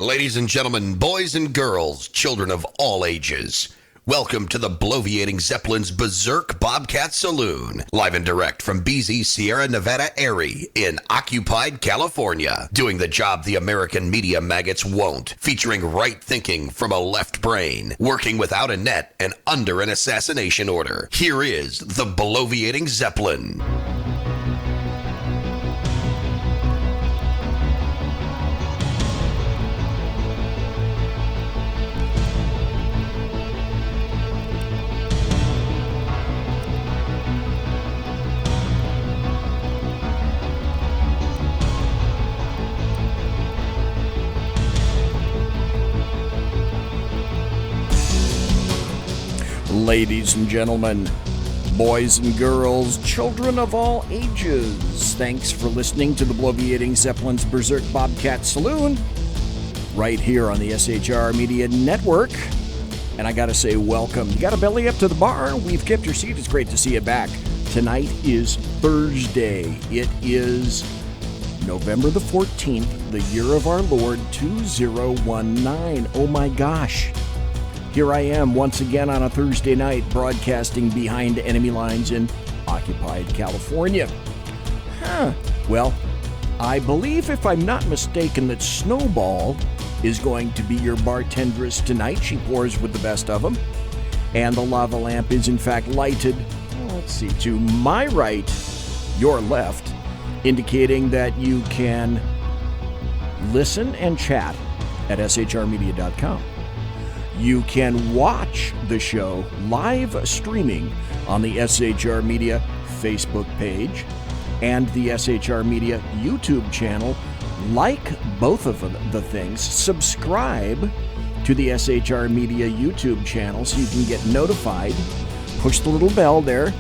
Ladies and gentlemen, boys and girls, children of all ages, welcome to the Bloviating Zeppelin's Berserk Bobcat Saloon, live and direct from BZ Sierra Nevada Airy in occupied California, doing the job the American media maggots won't, featuring right thinking from a left brain, working without a net and under an assassination order. Here is the Bloviating Zeppelin. Ladies and gentlemen, boys and girls, children of all ages, thanks for listening to the Bloviating Zeppelin's Berserk Bobcat Saloon, right here on the SHR Media Network. And I gotta say, welcome. You got a belly up to the bar? We've kept your seat. It's great to see you back. Tonight is Thursday. It is November the 14th, the year of our Lord 2019. Oh my gosh. Here I am once again on a Thursday night broadcasting behind enemy lines in occupied California. Well, I believe, if I'm not mistaken, that Snowball is going to be your bartendress tonight. She pours with the best of them. And the lava lamp is in fact lighted, let's see, to my right, your left, indicating that you can listen and chat at shrmedia.com. You can watch the show live streaming on the SHR Media Facebook page and the SHR Media YouTube channel. Like both of the things, subscribe to the SHR Media YouTube channel so you can get notified. Push the little bell there.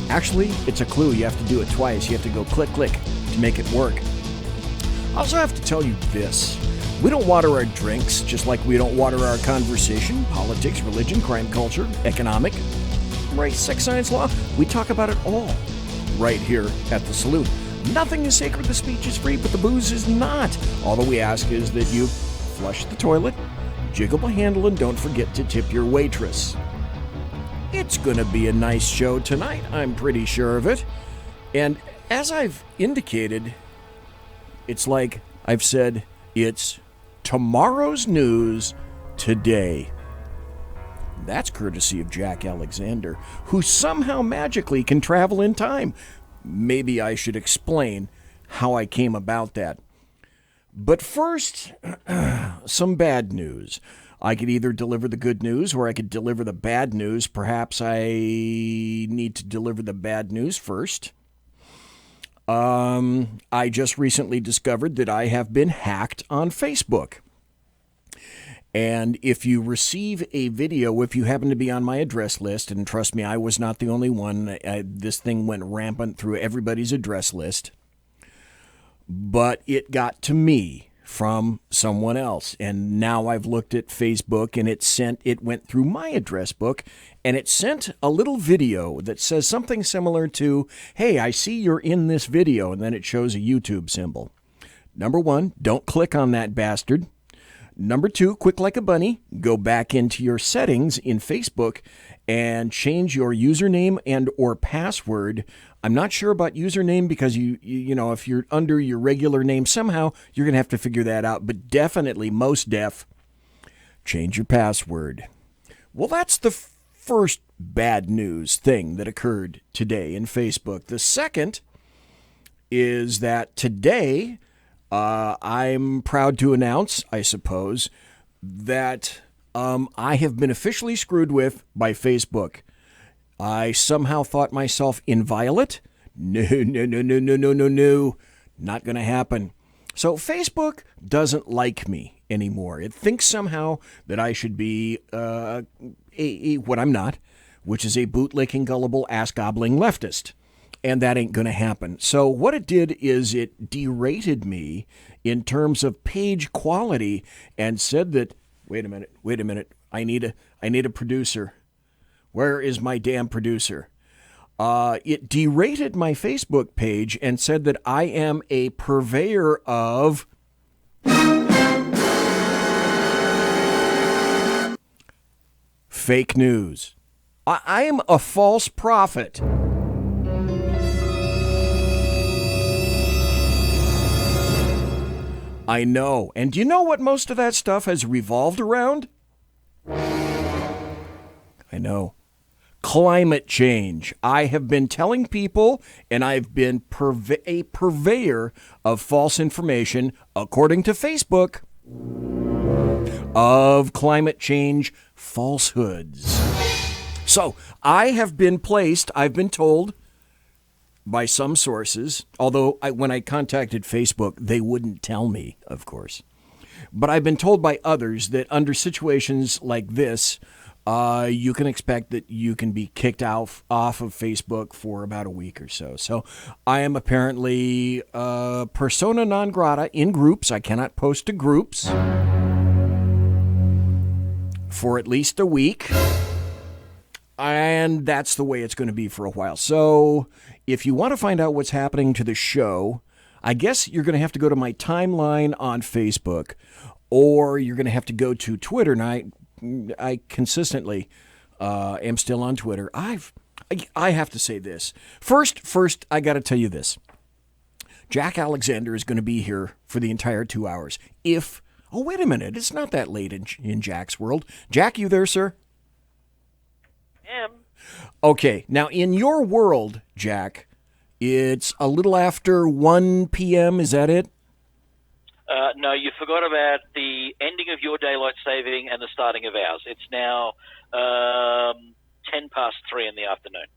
Actually, it's a clue. You have to do it twice. You have to go click, click to make it work. I also have to tell you this. We don't water our drinks, just like we don't water our conversation, politics, religion, crime, culture, economic, race, sex, science, law. We talk about it all right here at the Saloon. Nothing is sacred, the speech is free, but the booze is not. All that we ask is that you flush the toilet, jiggle the handle, and don't forget to tip your waitress. It's going to be a nice show tonight, I'm pretty sure of it. And as I've indicated, it's like I've said, it's tomorrow's news today. That's courtesy of Jack Alexander, who somehow magically can travel in time. Maybe I should explain how I came about that. But first, some bad news. I could either deliver the good news or I could deliver the bad news. Perhaps I need to deliver the bad news first. I just recently discovered that I have been hacked on Facebook. And if you receive a video, if you happen to be on my address list, and trust me, I was not the only one, this thing went rampant through everybody's address list, but it got to me from someone else. And now I've looked at Facebook and it went through my address book and it sent a little video that says something similar to, hey, I see you're in this video. And then it shows a YouTube symbol. Number one, don't click on that bastard. Number two, quick like a bunny, go back into your settings in Facebook and change your username and or password. I'm not sure about username because you know, if you're under your regular name, somehow you're going to have to figure that out. But definitely, most def, change your password. Well, that's the first bad news thing that occurred today in Facebook. The second is that today, I'm proud to announce, I suppose, that I have been officially screwed with by Facebook. I somehow thought myself inviolate. No. Not going to happen. So Facebook doesn't like me anymore. It thinks somehow that I should be what I'm not, which is a bootlicking, gullible, ass-gobbling leftist. And that ain't going to happen. So what it did is it derated me in terms of page quality and said that, wait a minute, I need a producer. Where is my damn producer? It derated my Facebook page and said that I am a purveyor of fake news. I am a false prophet. I know. And do you know what most of that stuff has revolved around? I know. Climate change. I have been telling people, and I've been a purveyor of false information, according to Facebook, of climate change falsehoods. So I have been placed, I've been told by some sources, although when I contacted Facebook, they wouldn't tell me, of course. But I've been told by others that under situations like this, you can expect that you can be kicked off of Facebook for about a week or so. So I am apparently persona non grata in groups. I cannot post to groups for at least a week. And that's the way it's going to be for a while. So if you want to find out what's happening to the show, I guess you're going to have to go to my timeline on Facebook, or you're going to have to go to Twitter. And I consistently am still on Twitter. I have to say this. First, I got to tell you this. Jack Alexander is going to be here for the entire 2 hours. Oh, wait a minute. It's not that late in Jack's world. Jack, you there, sir? Okay, now in your world, Jack, it's a little after 1 p.m., is that it? No, you forgot about the ending of your daylight saving and the starting of ours. It's now 10 past 3 in the afternoon.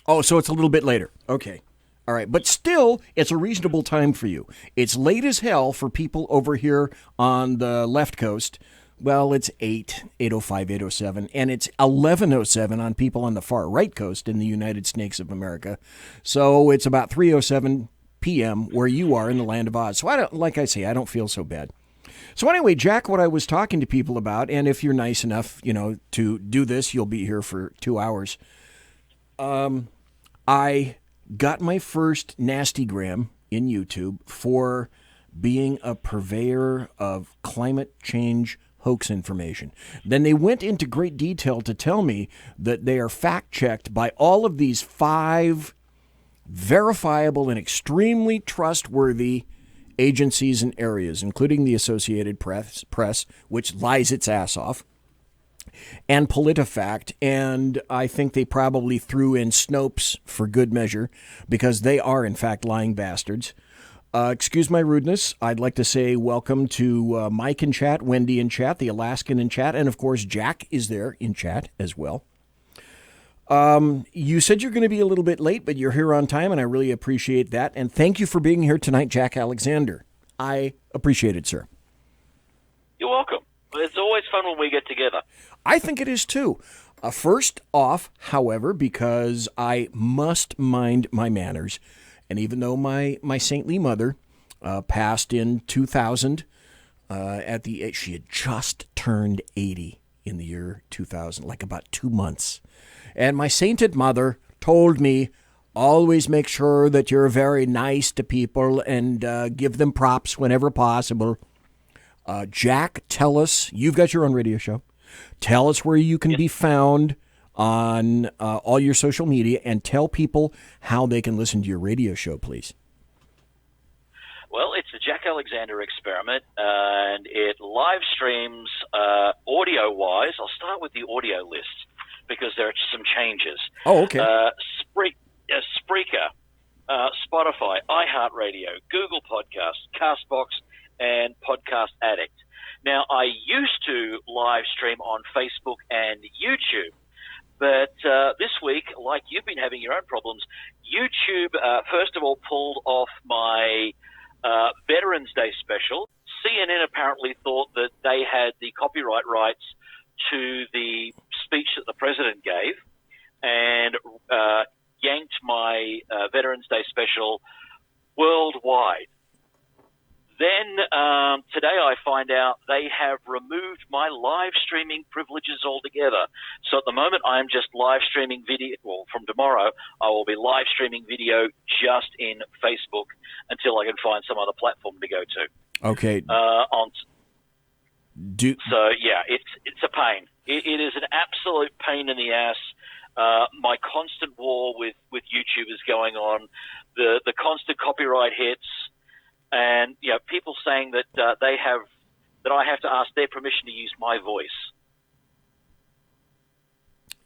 Oh, so it's a little bit later. Okay. All right, but still, it's a reasonable time for you. It's late as hell for people over here on the left coast. Well, it's 8:05, 8:07, and it's 11:07 on people on the far right coast in the United Snakes of America. So it's about 3:07 p.m. where you are in the land of Oz. So I don't feel so bad. So anyway, Jack, what I was talking to people about, and if you're nice enough, to do this, you'll be here for 2 hours. I got my first nastygram in YouTube for being a purveyor of climate change hoax information. Then they went into great detail to tell me that they are fact-checked by all of these 5 verifiable and extremely trustworthy agencies and areas, including the Associated Press, which lies its ass off, and PolitiFact, and I think they probably threw in Snopes for good measure, because they are, in fact, lying bastards. Excuse my rudeness. I'd like to say welcome to Mike in chat, Wendy in chat, the Alaskan in chat, and of course Jack is there in chat as well. You said you're going to be a little bit late, but you're here on time, and I really appreciate that. And thank you for being here tonight, Jack Alexander. I appreciate it, sir. You're welcome. It's always fun when we get together. I think it is too. First off, however, because I must mind my manners, and even though my saintly mother passed in 2000, she had just turned 80 in the year 2000, like about 2 months. And my sainted mother told me, always make sure that you're very nice to people and give them props whenever possible. Jack, tell us, you've got your own radio show. Tell us where you can be found on all your social media, and tell people how they can listen to your radio show, please. Well, it's the Jack Alexander Experiment, and it live streams audio-wise. I'll start with the audio list, because there are some changes. Oh, okay. Spreaker, Spotify, iHeartRadio, Google Podcasts, CastBox, and Podcast Addict. Now, I used to live stream on Facebook and YouTube, but this week, like you've been having your own problems, YouTube, first of all, pulled off my Veterans Day special. CNN apparently thought that they had the copyright rights to the speech that the president gave, and yanked my Veterans Day special worldwide. Then today I find out they have removed my live streaming privileges altogether. So at the moment I am just live streaming video. Well, from tomorrow I will be live streaming video just in Facebook until I can find some other platform to go to. Okay. So yeah, it's a pain. It is an absolute pain in the ass. My constant war with YouTube is going on. The constant copyright hits, and people saying that that I have to ask their permission to use my voice.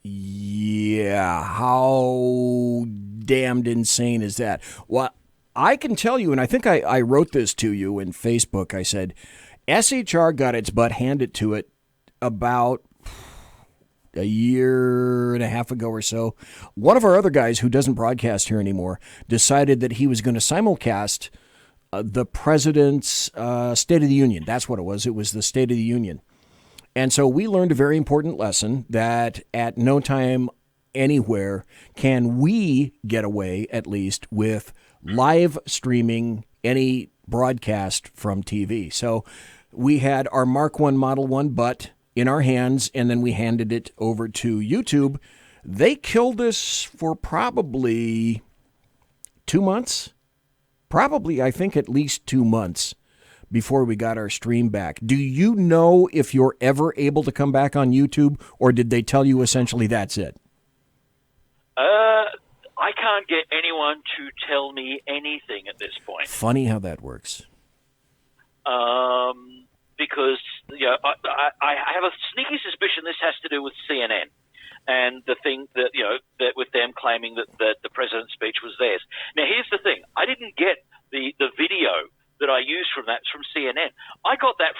Yeah, how damned insane is that? Well, I can tell you, and I think I wrote this to you in Facebook. I said, SHR got its butt handed to it about a year and a half ago or so. One of our other guys who doesn't broadcast here anymore decided that he was going to simulcast the president's State of the Union. That's what it was. It was the State of the Union. And so we learned a very important lesson that at no time anywhere can we get away, at least, with live streaming any broadcast from TV. So we had our Mark I Model 1 butt in our hands, and then we handed it over to YouTube. They killed us for probably 2 months. Probably, I think, at least 2 months before we got our stream back. Do you know if you're ever able to come back on YouTube, or did they tell you essentially that's it? I can't get anyone to tell me anything at this point. Funny how that works. Because I have a sneaky suspicion this has to do with CNN and the thing that that with them claiming that the president's speech was theirs. Now here's the thing: I didn't get the video that I used from CNN. I got that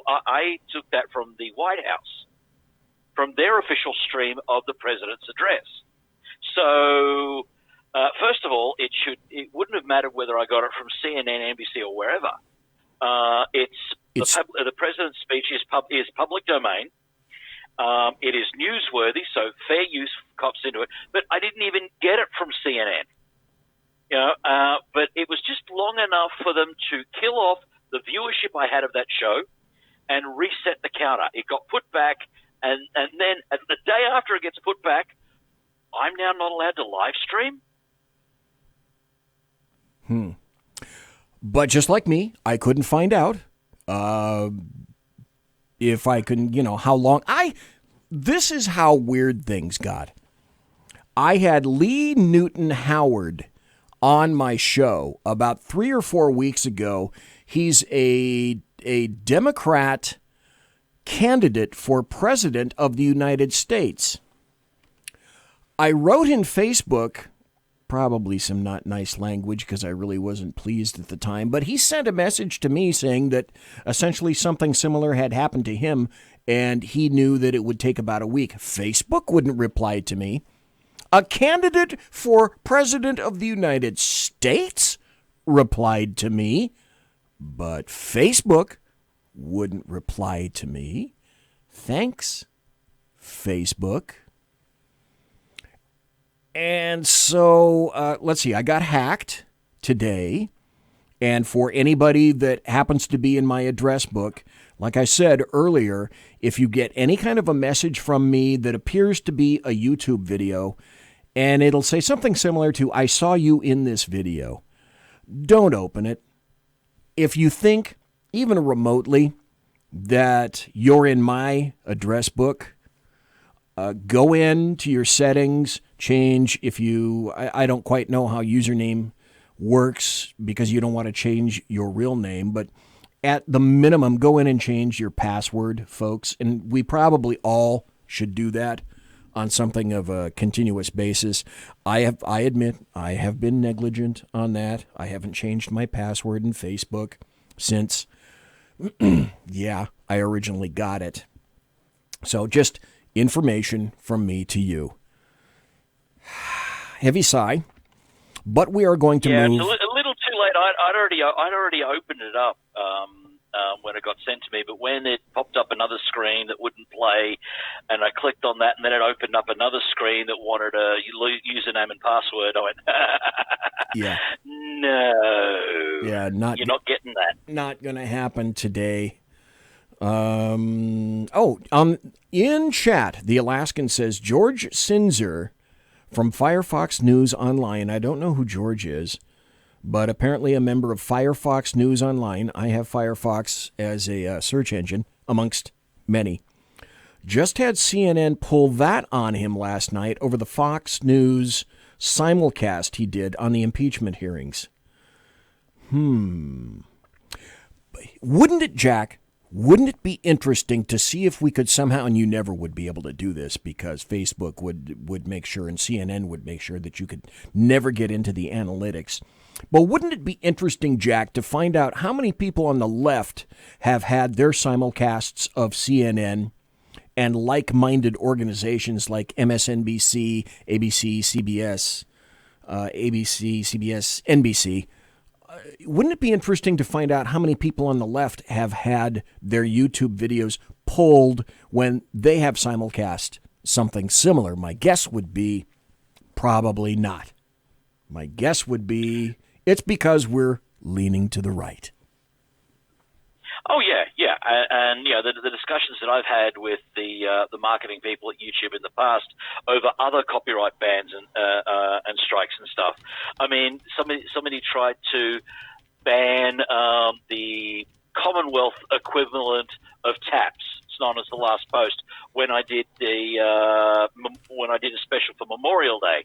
I took that from the White House, from their official stream of the president's address. So first of all, it wouldn't have mattered whether I got it from CNN, NBC, or wherever. The president's speech is public domain. It is newsworthy, so fair use cops into it. But I didn't even get it from CNN. But it was just long enough for them to kill off the viewership I had of that show and reset the counter. It got put back, and then the day after it gets put back, I'm now not allowed to live stream? But just like me, I couldn't find out if I couldn't, how long. This is how weird things got. I had Lee Newton Howard on my show about 3 or 4 weeks ago. He's a Democrat candidate for president of the United States. I wrote in Facebook, probably some not nice language because I really wasn't pleased at the time, but he sent a message to me saying that essentially something similar had happened to him and he knew that it would take about a week. Facebook wouldn't reply to me. A candidate for president of the United States replied to me, but Facebook wouldn't reply to me. Thanks, Facebook. And so, let's see, I got hacked today. And for anybody that happens to be in my address book, like I said earlier, if you get any kind of a message from me that appears to be a YouTube video, and it'll say something similar to, I saw you in this video, don't open it. If you think, even remotely, that you're in my address book, go into your settings, change I don't quite know how username works because you don't want to change your real name, but at the minimum, go in and change your password, folks. And we probably all should do that on something of a continuous basis. I admit I have been negligent on that. I haven't changed my password in Facebook since, I originally got it. So just information from me to you. Heavy sigh, but we are going to move. Yeah, it's a little too late. I'd already opened it up when it got sent to me, but when it popped up another screen that wouldn't play, and I clicked on that, and then it opened up another screen that wanted a username and password, I went, yeah, no, yeah, you're not getting that. Not going to happen today. In chat, the Alaskan says George Sinzer from Firefox News Online. I don't know who George is, but apparently a member of Firefox News Online. I have Firefox as a search engine, amongst many. just had CNN pull that on him last night over the Fox News simulcast he did on the impeachment hearings. Wouldn't it, Jack? Wouldn't it be interesting to see if we could somehow, and you never would be able to do this because Facebook would make sure and CNN would make sure that you could never get into the analytics. But wouldn't it be interesting, Jack, to find out how many people on the left have had their simulcasts of CNN and like-minded organizations like MSNBC, ABC, CBS, NBC? Wouldn't it be interesting to find out how many people on the left have had their YouTube videos pulled when they have simulcast something similar? My guess would be probably not. My guess would be it's because we're leaning to the right. Oh yeah. And the discussions that I've had with the marketing people at YouTube in the past over other copyright bans and strikes and stuff. I mean, somebody tried to ban the Commonwealth equivalent of taps. It's known as the last post. When I did a special for Memorial Day.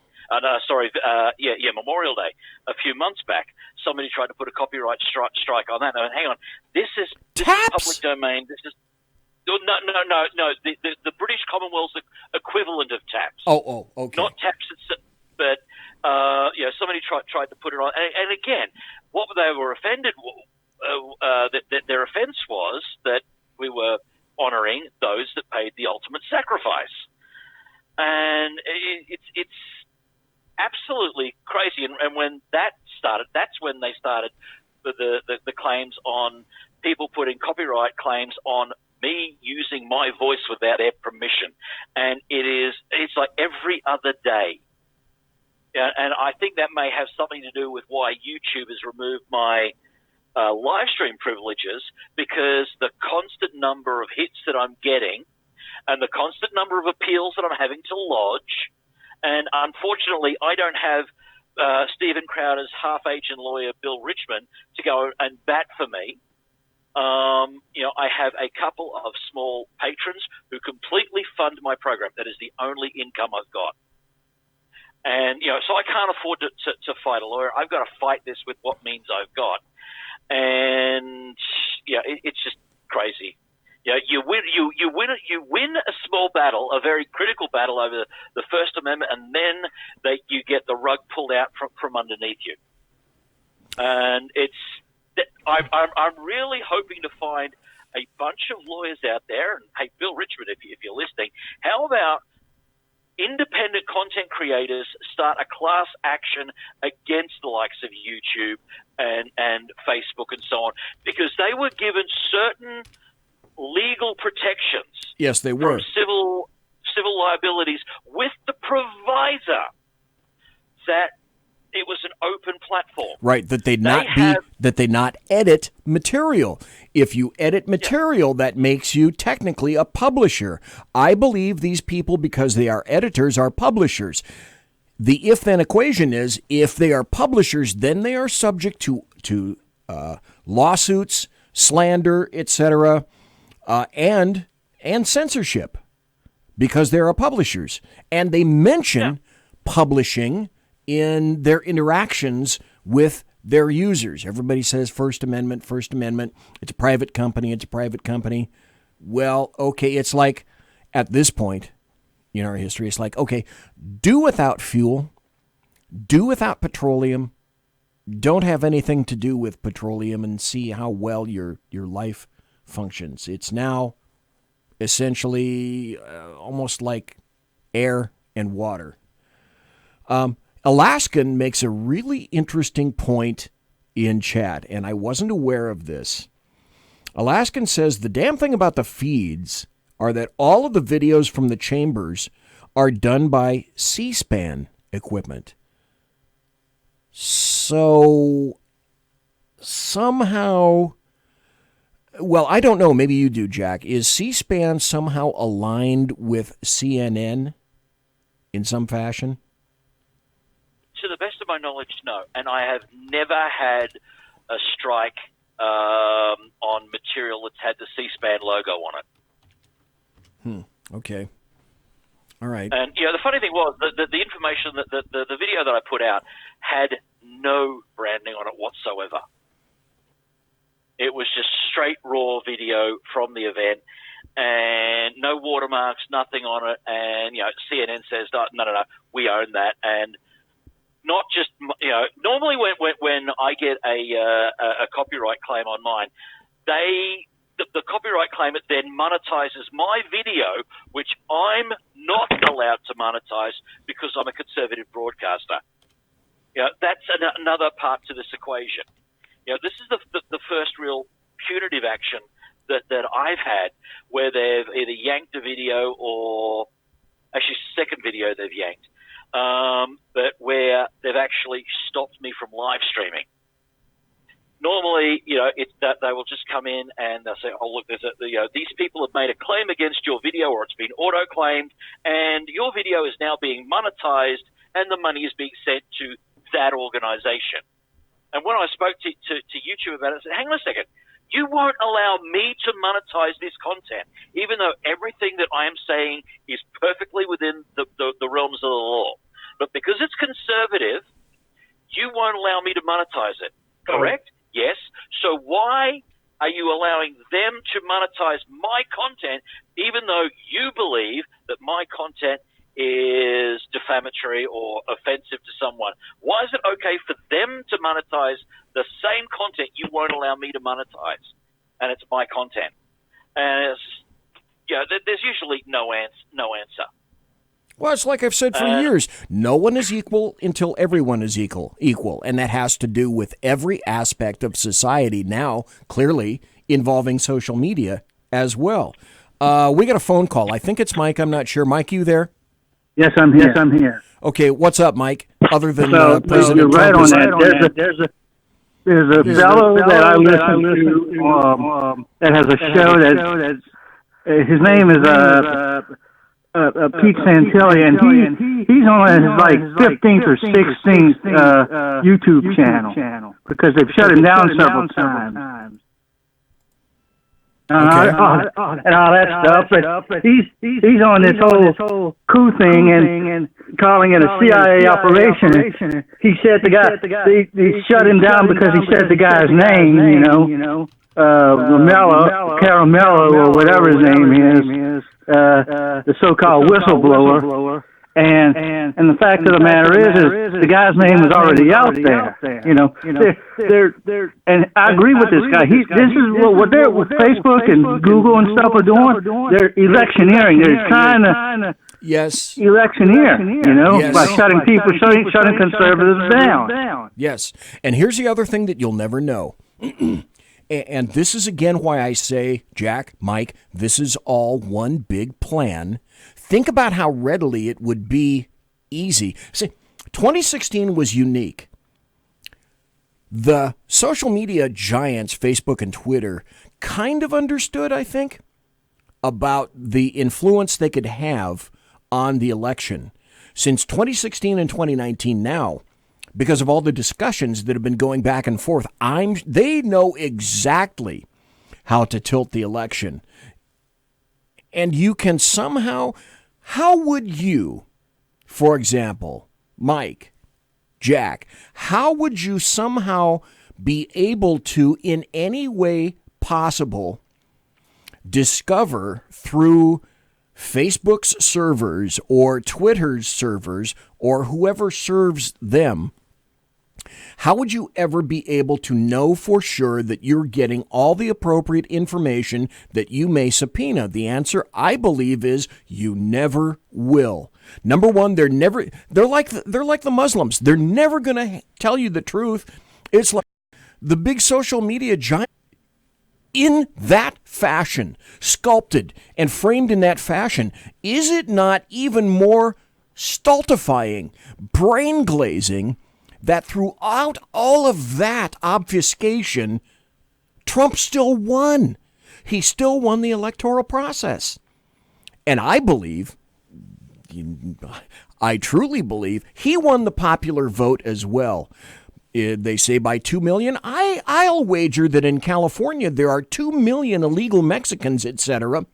Memorial Day a few months back. Somebody tried to put a copyright strike on that. No, hang on, this is public domain. This is no. The British Commonwealth's equivalent of taps. Oh, okay. Not taps, but somebody tried to put it on. And again, what they were offended that their offence was that we were honouring those that paid the ultimate sacrifice, and it's absolutely crazy. And when that started, that's when they started the claims on people putting copyright claims on me using my voice without their permission. And it's like every other day. Yeah, and I think that may have something to do with why YouTube has removed my live stream privileges, because the constant number of hits that I'm getting and the constant number of appeals that I'm having to lodge. And unfortunately, I don't have Stephen Crowder's half-agent lawyer, Bill Richmond, to go and bat for me. I have a couple of small patrons who completely fund my program. That is the only income I've got. And, so I can't afford to fight a lawyer. I've got to fight this with what means I've got. And, it's just crazy. You win a small battle, a very critical battle over the First Amendment, and then you get the rug pulled out from underneath you. And I'm really hoping to find a bunch of lawyers out there. And hey, Bill Richmond, if you're listening, how about independent content creators start a class action against the likes of YouTube and Facebook and so on, because they were given certain legal protections. Yes, they were. From civil liabilities, with the provisor that it was an open platform. Right, that they not edit material. If you edit material, that makes you technically a publisher. I believe these people, because they are editors, are publishers. The if-then equation is, if they are publishers, then they are subject to lawsuits, slander, etc., and censorship, because they're publishers. And they mention publishing in their interactions with their users. Everybody says First Amendment. It's a private company. Well, okay, it's like, at this point in our history, it's like, okay, do without fuel, do without petroleum, don't have anything to do with petroleum, and see how well your life functions. It's now essentially almost like air and water. Alaskan makes a really interesting point in chat, and I wasn't aware of this. Alaskan says the damn thing about the feeds are that all of the videos from the chambers are done by C-SPAN equipment. So somehow, well, I don't know, maybe you do, Jack. Is C-SPAN somehow aligned with CNN in some fashion? To the best of my knowledge, no. And I have never had a strike on material that's had the C-SPAN logo on it. Okay. All right. And the funny thing was that the information that the video that I put out had no branding on it whatsoever. It was just straight raw video from the event, and no watermarks, nothing on it. And CNN says, no, we own that. And not just normally when I get a copyright claim on mine, the copyright claimant then monetizes my video, which I'm not allowed to monetize because I'm a conservative broadcaster. That's another part to this equation. This is the first real punitive action that I've had where they've either yanked a video or actually second video they've yanked, but where they've actually stopped me from live streaming. Normally, it's that they will just come in and they'll say, "Oh, look, these people have made a claim against your video, or it's been auto-claimed, and your video is now being monetized, and the money is being sent to that organization." And when I spoke to YouTube about it, I said, "Hang on a second, you won't allow me to monetize this content, even though everything that I am saying is perfectly within the realms of the law. But because it's conservative, you won't allow me to monetize it, correct?" Yes. So why are you allowing them to monetize my content, even though you believe that my content is defamatory or offensive to someone? Why is it okay for them to monetize the same content you won't allow me to monetize? And it's my content. And there's usually no answer. Well, it's like I've said for years, no one is equal until everyone is equal. And that has to do with every aspect of society now, clearly involving social media as well. We got a phone call. I think it's Mike. I'm not sure. Mike, you there? Yes, I'm here. Yes, I'm here. Okay, what's up, Mike? Other than President you're right Trump on that. There's a fellow that I listen to that has a show that's his name is Pete Santilli, and he's on his 15th or 16th YouTube channel because they've shut him down several times. Okay. And all that stuff, but he's on this whole coup thing and calling it a CIA operation. He said the guy they shut him down because he said the guy's name, Romello, Caramello, or whatever his name is, the so-called whistleblower. And the fact of the matter is the guy's name is already out there. And I agree with this guy. This is what Facebook and Google and stuff are doing. They're electioneering. They're trying to electioneer, by shutting conservatives down. Yes. And here's the other thing that you'll never know. And this is again why I say, Jack, Mike, this is all one big plan. Think about how readily it would be easy. See, 2016 was unique. The social media giants, Facebook and Twitter, kind of understood, I think, about the influence they could have on the election. Since 2016 and 2019 now, because of all the discussions that have been going back and forth, they know exactly how to tilt the election. And you can somehow, how would you, for example, Mike, Jack, how would you somehow be able to, in any way possible, discover through Facebook's servers or Twitter's servers or whoever serves them, how would you ever be able to know for sure that you're getting all the appropriate information that you may subpoena? The answer, I believe, is you never will. Number one, they're like the Muslims. They're never going to tell you the truth. It's like the big social media giant in that fashion, sculpted and framed in that fashion. Is it not even more stultifying, brain glazing, that throughout all of that obfuscation, Trump still won? He still won the electoral process. And I truly believe, he won the popular vote as well. They say by 2 million. I'll wager that in California there are 2 million illegal Mexicans, etc.,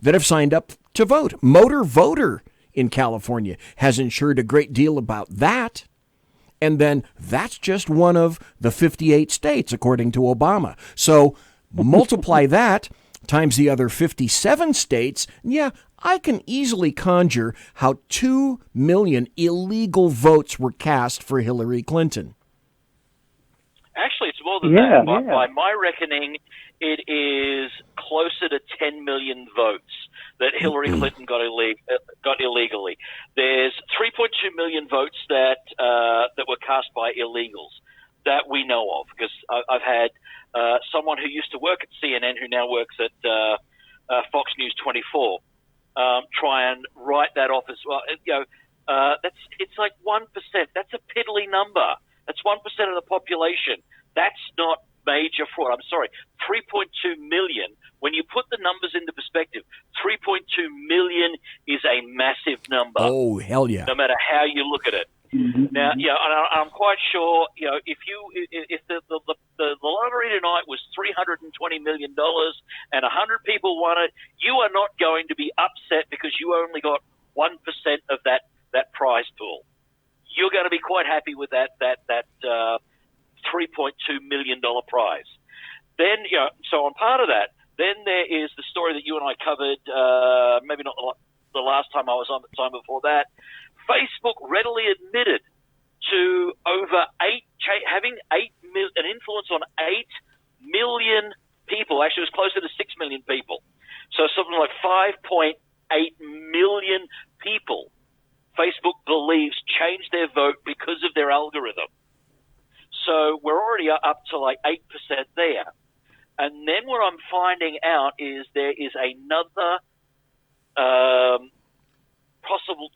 that have signed up to vote. Motor Voter in California has ensured a great deal about that. And then that's just one of the 58 states, according to Obama. So multiply that times the other 57 states. Yeah, I can easily conjure how 2 million illegal votes were cast for Hillary Clinton. Actually, it's more than that. By my reckoning, it is closer to 10 million votes that Hillary Clinton got illegally. There's 3.2 million votes that were cast by illegals that we know of, because I've had someone who used to work at CNN who now works at Fox News 24 try and write that off as well. It's like 1%. That's a piddly number. That's 1% of the population. That's not major fraud. I'm sorry. 3.2 million. When you put the numbers into perspective, 3.2 million is a massive number. Oh, hell yeah. No matter how you look at it. Mm-hmm. Now, I'm quite sure, if the lottery tonight was $320 million and 100 people won it, you are not going to be upset because you only got 1% of that prize pool. You're going to be quite happy with that $3.2 million prize. Then, so on part of that, then there is the story that you and I covered, maybe not the last time I was on, the time before that. Facebook readily admitted to having an influence on 8 million people. Actually, it was closer to 6 million people. So something like 5.8 million people Facebook believes changed their vote because of their algorithm. So we're already up to like 8% there. And then what I'm finding out is there is another possible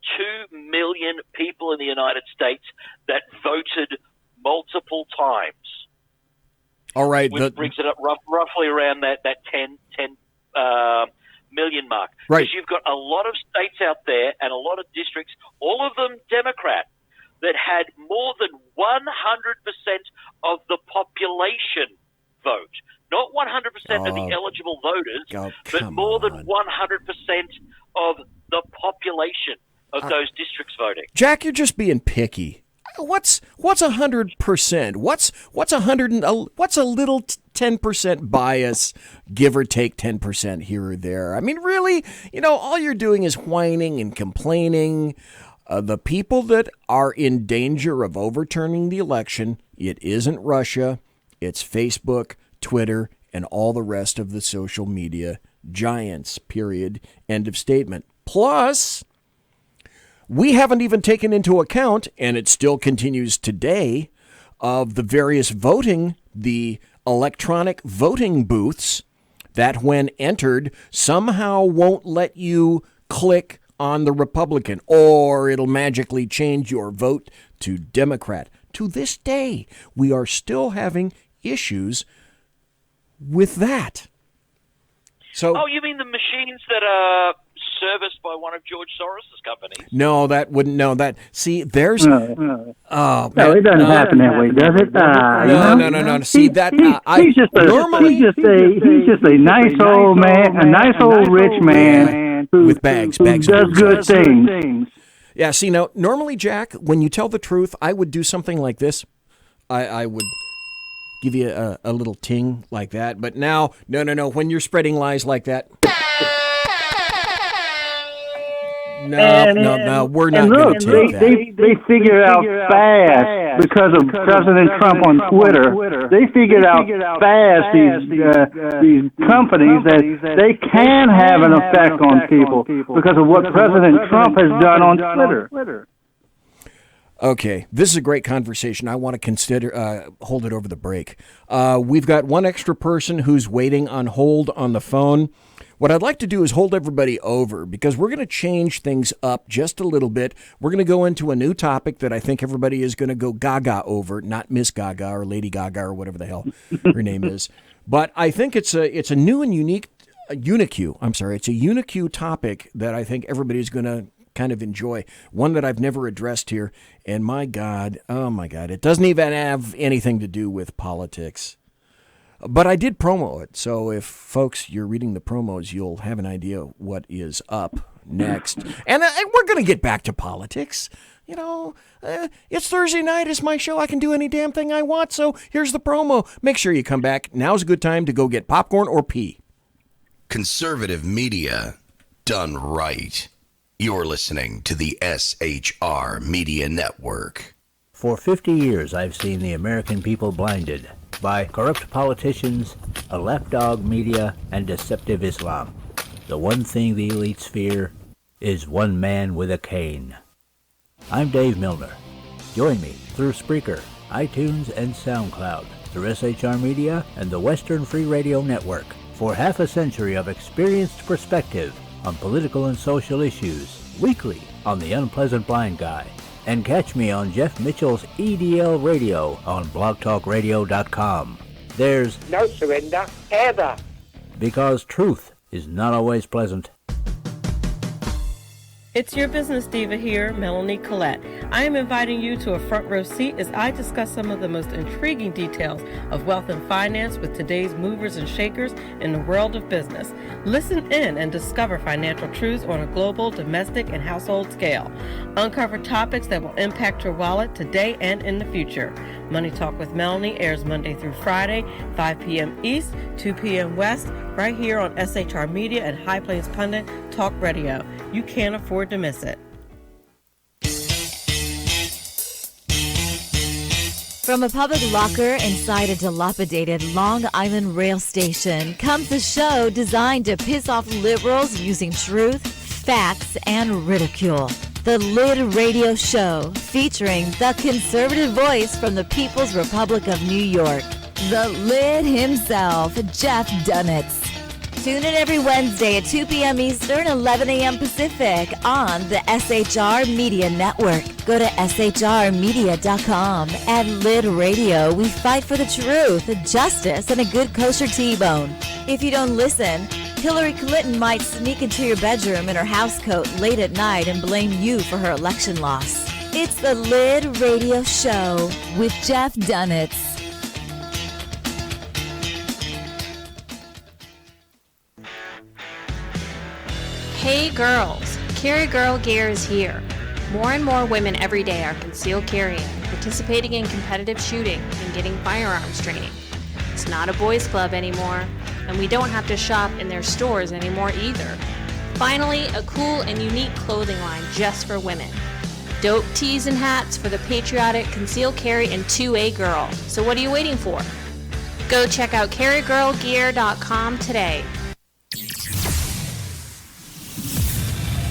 2 million people in the United States that voted multiple times. All right. Which brings it up roughly around that 10 million mark. Right. Because you've got a lot of states out there and a lot of districts, all of them Democrat, that had more than 100% of the population vote. Not 100% of the eligible voters, but more than 100% of the population of those districts voting. Jack, you're just being picky. What's 100%? What's a little 10% bias, give or take 10% here or there? I mean, really, all you're doing is whining and complaining. The people that are in danger of overturning the election, it isn't Russia, it's Facebook, Twitter, and all the rest of the social media giants, period, end of statement. Plus, we haven't even taken into account, and it still continues today, of the various voting, the electronic voting booths that when entered somehow won't let you click on the Republican, or it'll magically change your vote to Democrat. To this day, we are still having issues with that. So, you mean the machines that are serviced by one of George Soros's companies? No, that wouldn't. No, that. See, there's. No, it doesn't happen that way, does it? No. See that. He's just a nice old man, a nice old rich man with bags who does good things. Yeah. See, now normally, Jack, when you tell the truth, I would do something like this. I would give you a little ting like that. But now, no. When you're spreading lies like that. No, we're not going to take that. They figured out fast because of President Trump on Twitter. They figured out fast these companies that they can have an effect on people because of what President Trump has done on Twitter. Okay, this is a great conversation. I want to hold it over the break. We've got one extra person who's waiting on hold on the phone. What I'd like to do is hold everybody over because we're going to change things up just a little bit. We're going to go into a new topic that I think everybody is going to go gaga over, not Miss Gaga or Lady Gaga or whatever the hell her name is. But I think it's a new and unique unique. It's a unique topic that I think everybody's going to kind of enjoy. One that I've never addressed here. And oh my God, it doesn't even have anything to do with politics. But I did promo it, so if, folks, you're reading the promos, you'll have an idea what is up next. And we're going to get back to politics. You know, it's Thursday night. It's my show. I can do any damn thing I want, so here's the promo. Make sure you come back. Now's a good time to go get popcorn or pee. Conservative media done right. You're listening to the SHR Media Network. For 50 years, I've seen the American people blinded by corrupt politicians, a lapdog media, and deceptive Islam. The one thing the elites fear is one man with a cane. I'm Dave Milner. Join me through Spreaker, iTunes, and SoundCloud, through SHR Media and the Western Free Radio Network, for half a century of experienced perspective on political and social issues, weekly on The Unpleasant Blind Guy. And catch me on Jeff Mitchell's EDL Radio on blogtalkradio.com. There's no surrender, ever. Because truth is not always pleasant. It's your business diva here, Melanie Collette. I am inviting you to a front row seat as I discuss some of the most intriguing details of wealth and finance with today's movers and shakers in the world of business. Listen in and discover financial truths on a global, domestic, and household scale. Uncover topics that will impact your wallet today and in the future. Money Talk with Melanie airs Monday through Friday, 5 p.m. East, 2 p.m. West, right here on SHR Media and High Plains Pundit Talk Radio. You can't afford to miss it. From a public locker inside a dilapidated Long Island rail station comes a show designed to piss off liberals using truth, facts, and ridicule. The Lid Radio Show, featuring the conservative voice from the People's Republic of New York, the Lid himself, Jeff Dunitz. Tune in every Wednesday at 2 p.m. Eastern, 11 a.m. Pacific on the SHR Media Network. Go to shrmedia.com. At Lid Radio, we fight for the truth, justice, and a good kosher T-bone. If you don't listen, Hillary Clinton might sneak into your bedroom in her housecoat late at night and blame you for her election loss. It's the Lid Radio Show with Jeff Dunitz. Hey girls, Carry Girl Gear is here. More and more women every day are concealed carrying, participating in competitive shooting, and getting firearms training. It's not a boys' club anymore, and we don't have to shop in their stores anymore either. Finally, a cool and unique clothing line just for women. Dope tees and hats for the patriotic concealed carry and 2A girl. So what are you waiting for? Go check out carrygirlgear.com today.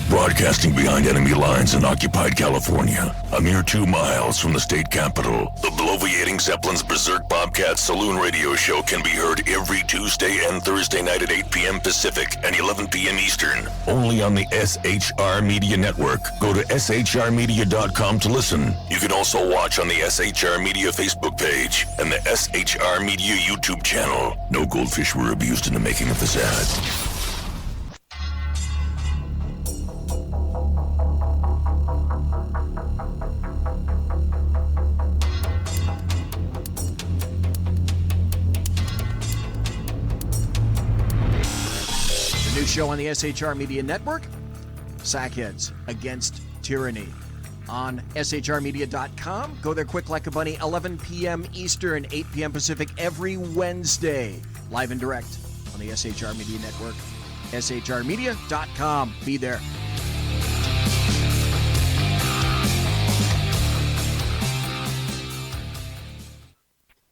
Broadcasting behind enemy lines in occupied California, a mere 2 miles from the state capital, the bloviating Zeppelin's Berserk Bobcat Saloon radio show can be heard every Tuesday and Thursday night at 8 p.m. Pacific and 11 p.m. Eastern, only on the SHR Media Network. Go to shrmedia.com to listen. You can also watch on the SHR Media Facebook page and the SHR Media YouTube channel. No goldfish were abused in the making of this ad. New show on the SHR Media Network, Sackheads Against Tyranny. On shrmedia.com. Go there quick like a bunny, 11 p.m. Eastern, 8 p.m. Pacific every Wednesday. Live and direct on the SHR Media Network. shrmedia.com. Be there.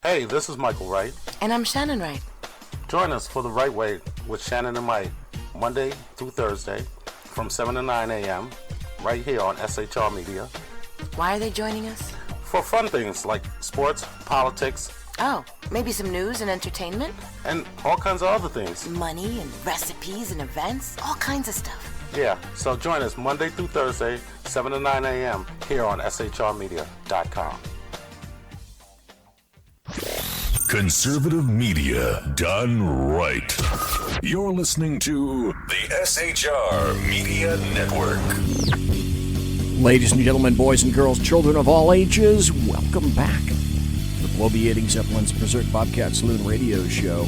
Hey, this is Michael Wright. And I'm Shannon Wright. Join us for The Right Way with Shannon and Mike, Monday through Thursday from 7 to 9 a.m. right here on SHR Media. Why are they joining us? For fun things like sports, politics. Oh, maybe some news and entertainment? And all kinds of other things. Money and recipes and events, all kinds of stuff. Yeah, so join us Monday through Thursday, 7 to 9 a.m. here on shrmedia.com. Conservative media done right. You're listening to the SHR Media Network. Ladies and gentlemen, boys and girls, children of all ages, welcome back to the Bloviating Zeppelin's Berserk Bobcat Saloon radio show,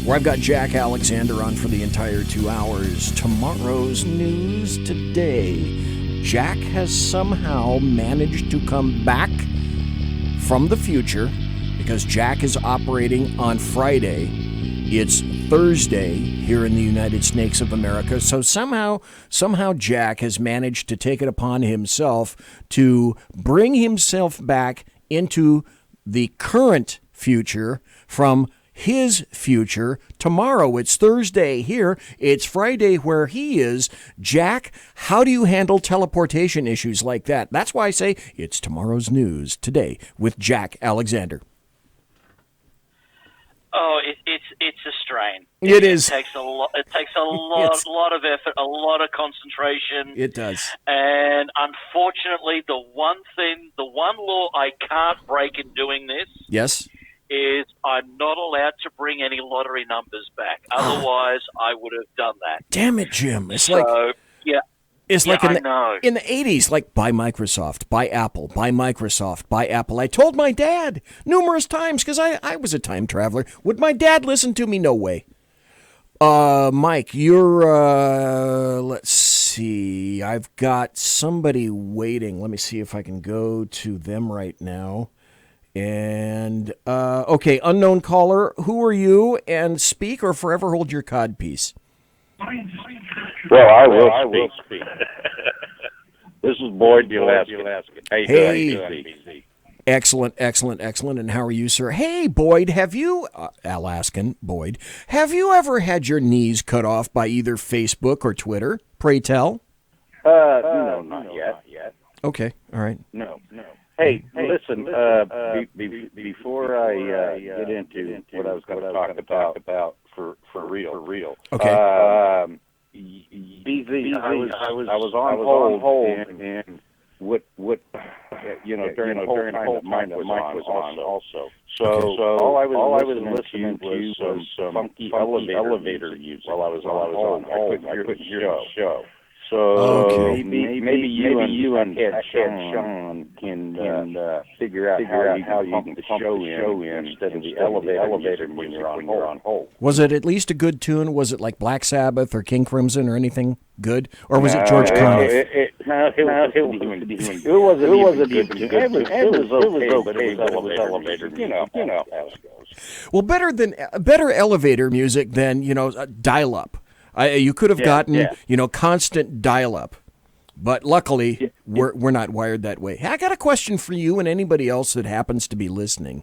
where I've got Jack Alexander on for the entire 2 hours. Tomorrow's news today. Jack has somehow managed to come back from the future because Jack is operating on Friday. It's Thursday here in the United Snakes of America. So somehow Jack has managed to take it upon himself to bring himself back into the current future from his future. Tomorrow, it's Thursday here. It's Friday where he is. Jack, how do you handle teleportation issues like that? That's why I say it's tomorrow's news today with Jack Alexander. Oh, it's a strain. It is. It takes a lot. It takes a lot of effort, a lot of concentration. It does. And unfortunately, the one law I can't break in doing this, yes, is I'm not allowed to bring any lottery numbers back. Otherwise, I would have done that. Damn it, Jim! It's It's like in the 80s, like buy Microsoft, buy Apple, buy Microsoft, buy Apple. I told my dad numerous times because I was a time traveler. Would my dad listen to me? No way. Mike, you're, let's see. I've got somebody waiting. Let me see if I can go to them right now. And, okay, unknown caller, who are you? And speak or forever hold your codpiece. Well, I will speak. This is Boyd Alaskan. Hey. Excellent. And how are you, sir? Hey, Boyd, have you, Alaskan Boyd, have you ever had your knees cut off by either Facebook or Twitter? Pray tell. No, not yet. Okay, all right. No. Hey, listen, before I get into what I was going to talk about for real. Okay. BZ, I was on hold and what during the whole time the mic was on also. So all I was listening to was funky elevator music while I was on hold. I couldn't hear the show. So maybe you and Sean can figure out how you can put the show in instead of the elevator when you're on hold. Was it at least a good tune? Was it like Black Sabbath or King Crimson or anything good? Or was it George Conniff? It wasn't a good tune. It was okay, but it was elevator. You know how it goes. Well, better elevator music than dial-up. You could have gotten, constant dial-up. But luckily, we're not wired that way. Hey, I got a question for you and anybody else that happens to be listening.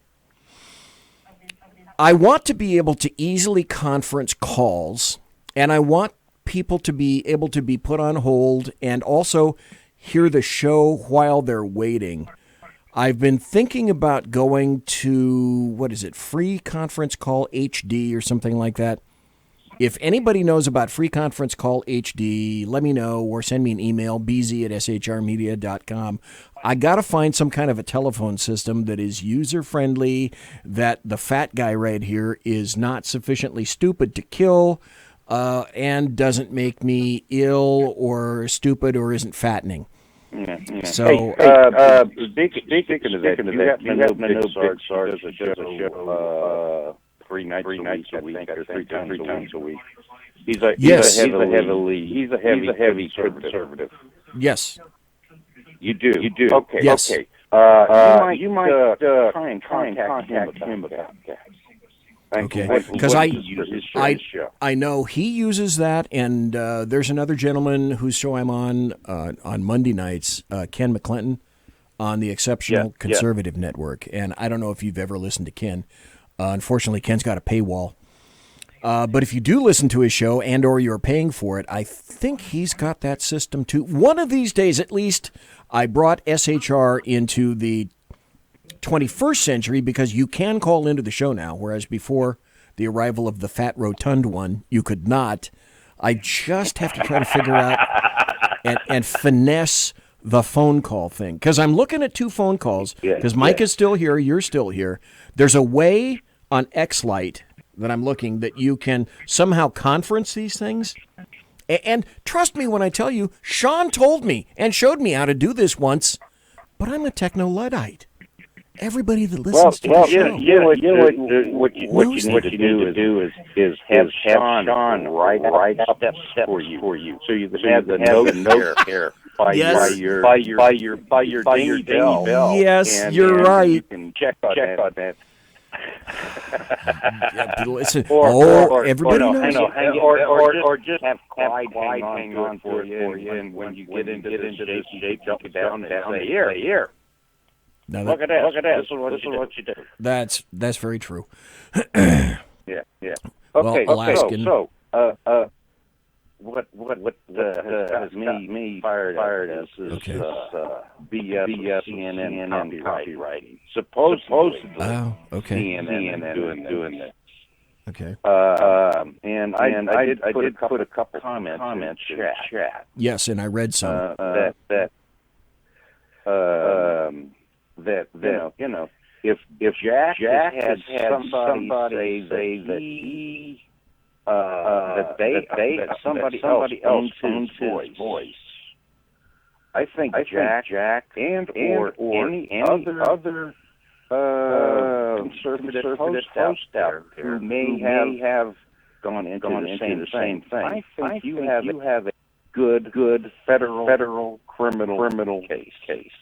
I want to be able to easily conference calls, and I want people to be able to be put on hold and also hear the show while they're waiting. I've been thinking about going to, Free Conference Call HD or something like that. If anybody knows about Free Conference Call HD, let me know or send me an email, bz@shrmedia.com. I got to find some kind of a telephone system that is user-friendly, that the fat guy right here is not sufficiently stupid to kill, and doesn't make me ill or stupid or isn't fattening. So, speaking of that, you happen to know Berserk does a show 3 nights a week, I think, 3 times a week. He's a heavy conservative. Yes. You do. Okay. Yes. Okay. You might try and contact him about that. Okay, because I know he uses that, and there's another gentleman whose show I'm on Monday nights, Ken McClinton, on the Exceptional Conservative Network, and I don't know if you've ever listened to Ken. Unfortunately, Ken's got a paywall. But if you do listen to his show and or you're paying for it, I think he's got that system too. One of these days, at least, I brought SHR into the 21st century because you can call into the show now, whereas before the arrival of the fat rotund one, you could not. I just have to try to figure out and finesse the phone call thing. Because I'm looking at 2 phone calls, because Mike is still here, you're still here. There's a way on X-Lite that I'm looking that you can somehow conference these things. And trust me when I tell you, Sean told me and showed me how to do this once, but I'm a techno-Luddite. everybody that listens to the show. What you need to do is have Sean write steps for you, so you can have the note here by your dingy bell. Yes, you're right. You can check on that. Listen. Everybody knows. Or just have Clyde hang on for you, and when you get into this shape, you jump down and say, here. Now look at that. This is what you do. That's very true. Yeah. Okay. Well, Alaskan. So, what has me fired is BS CNN copywriting. Supposedly, CNN doing this. Okay. And I did put a couple comments in chat. Yes, and I read some. That if Jack had somebody say that he that somebody else owns his voice, I think Jack and or any other conservative host out there who may have gone into the same thing. I think you have a good federal criminal case.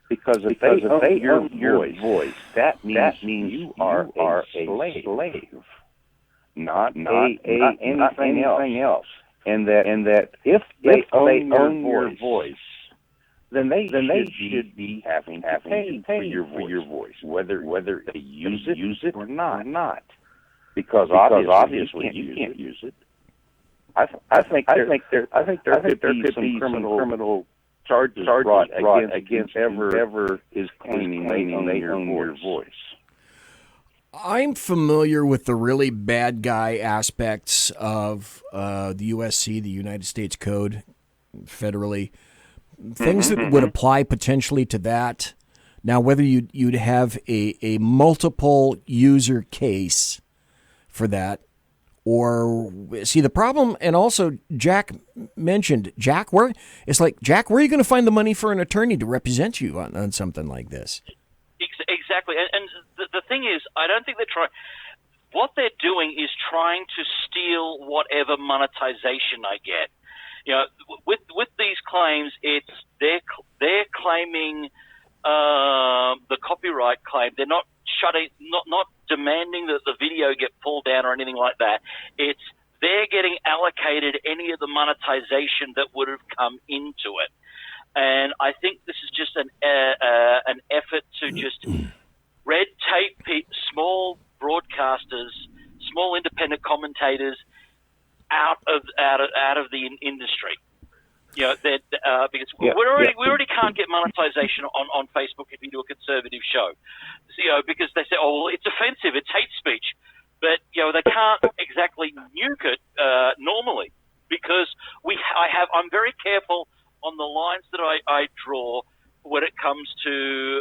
Because if they own your voice, that means you are a slave, not anything else. And that if they own your voice, then they should be having to pay for your voice, whether they use it or not. Because obviously you can't use it. I think there could be some criminal charges brought against whoever is claiming they own your voice. I'm familiar with the really bad guy aspects of the USC, the United States Code, federally. Things that would apply potentially to that. Now, whether you'd have a multiple user case for that, or see the problem, and also Jack mentioned, where are you going to find the money for an attorney to represent you on something like this? Exactly, and the thing is, I don't think they're trying. What they're doing is trying to steal whatever monetization I get. You know, with these claims, it's they're claiming the copyright claim. They're not not demanding that the video get pulled down or anything like that. It's they're getting allocated any of the monetization that would have come into it. And I think this is just an effort to just red tape small broadcasters, small independent commentators out of the industry. You know, because we already can't get monetization on Facebook if you do a conservative show. So, you know, because they say, oh, well, it's offensive, it's hate speech, but you know they can't exactly nuke it normally because I'm very careful on the lines that I draw when it comes to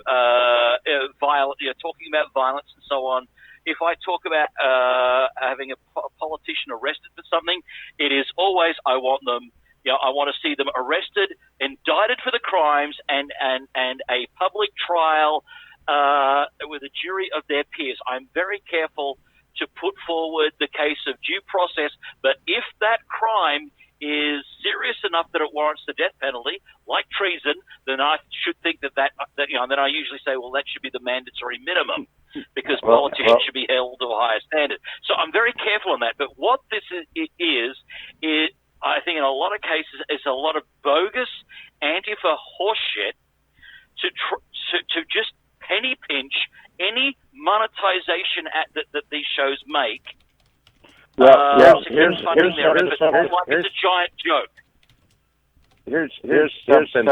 talking about violence and so on. If I talk about having a politician arrested for something, it is always I want them. You know, I want to see them arrested, indicted for the crimes, and a public trial with a jury of their peers. I'm very careful to put forward the case of due process, but if that crime is serious enough that it warrants the death penalty, like treason, then I should think that you know. Then I usually say, well, that should be the mandatory minimum, because politicians should be held to a higher standard. So I'm very careful on that. But what this is I think in a lot of cases it's a lot of bogus Antifa horseshit to just penny pinch any monetization that these shows make. Here's it's a giant joke. Here's something